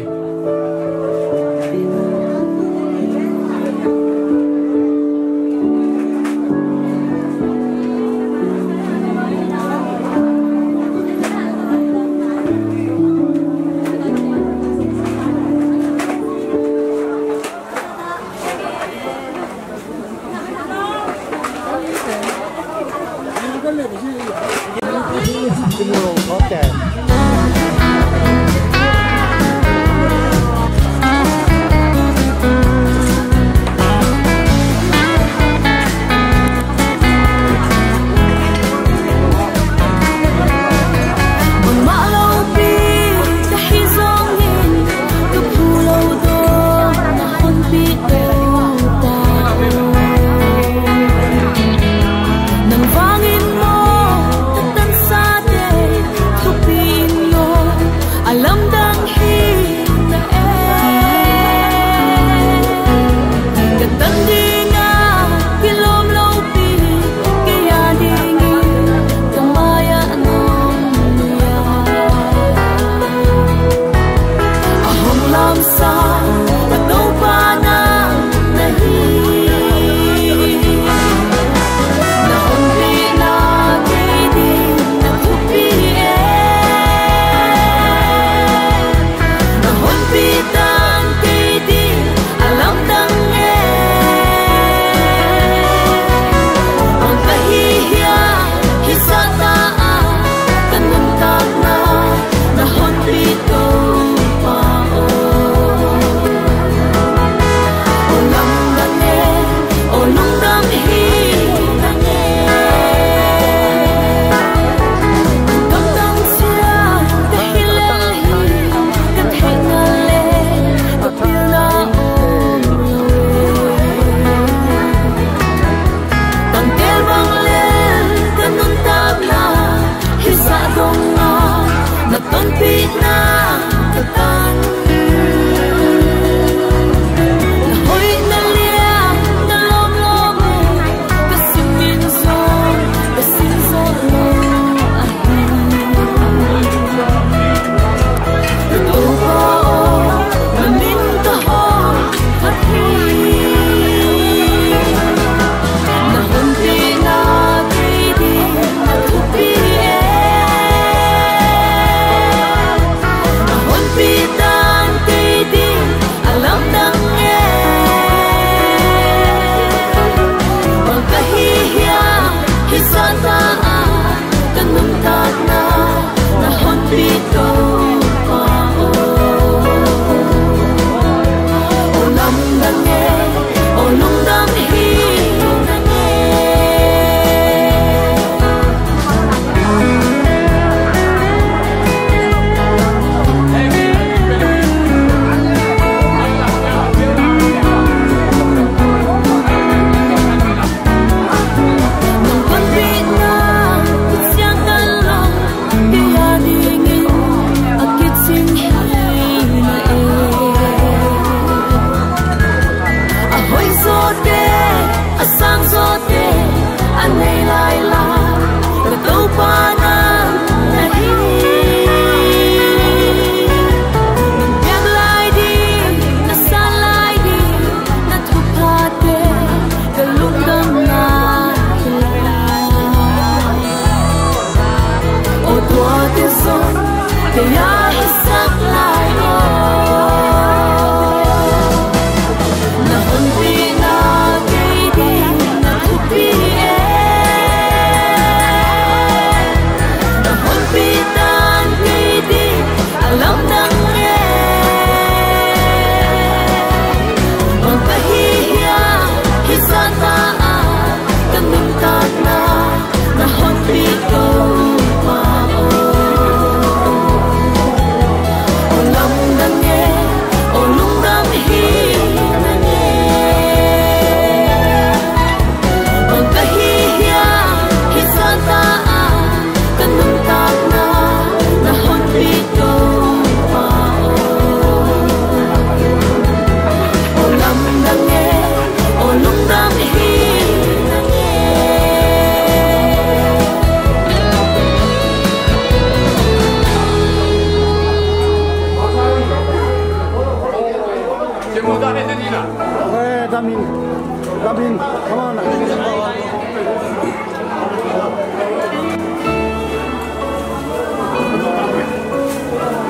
Damin, come on.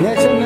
Next one.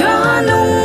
Kanung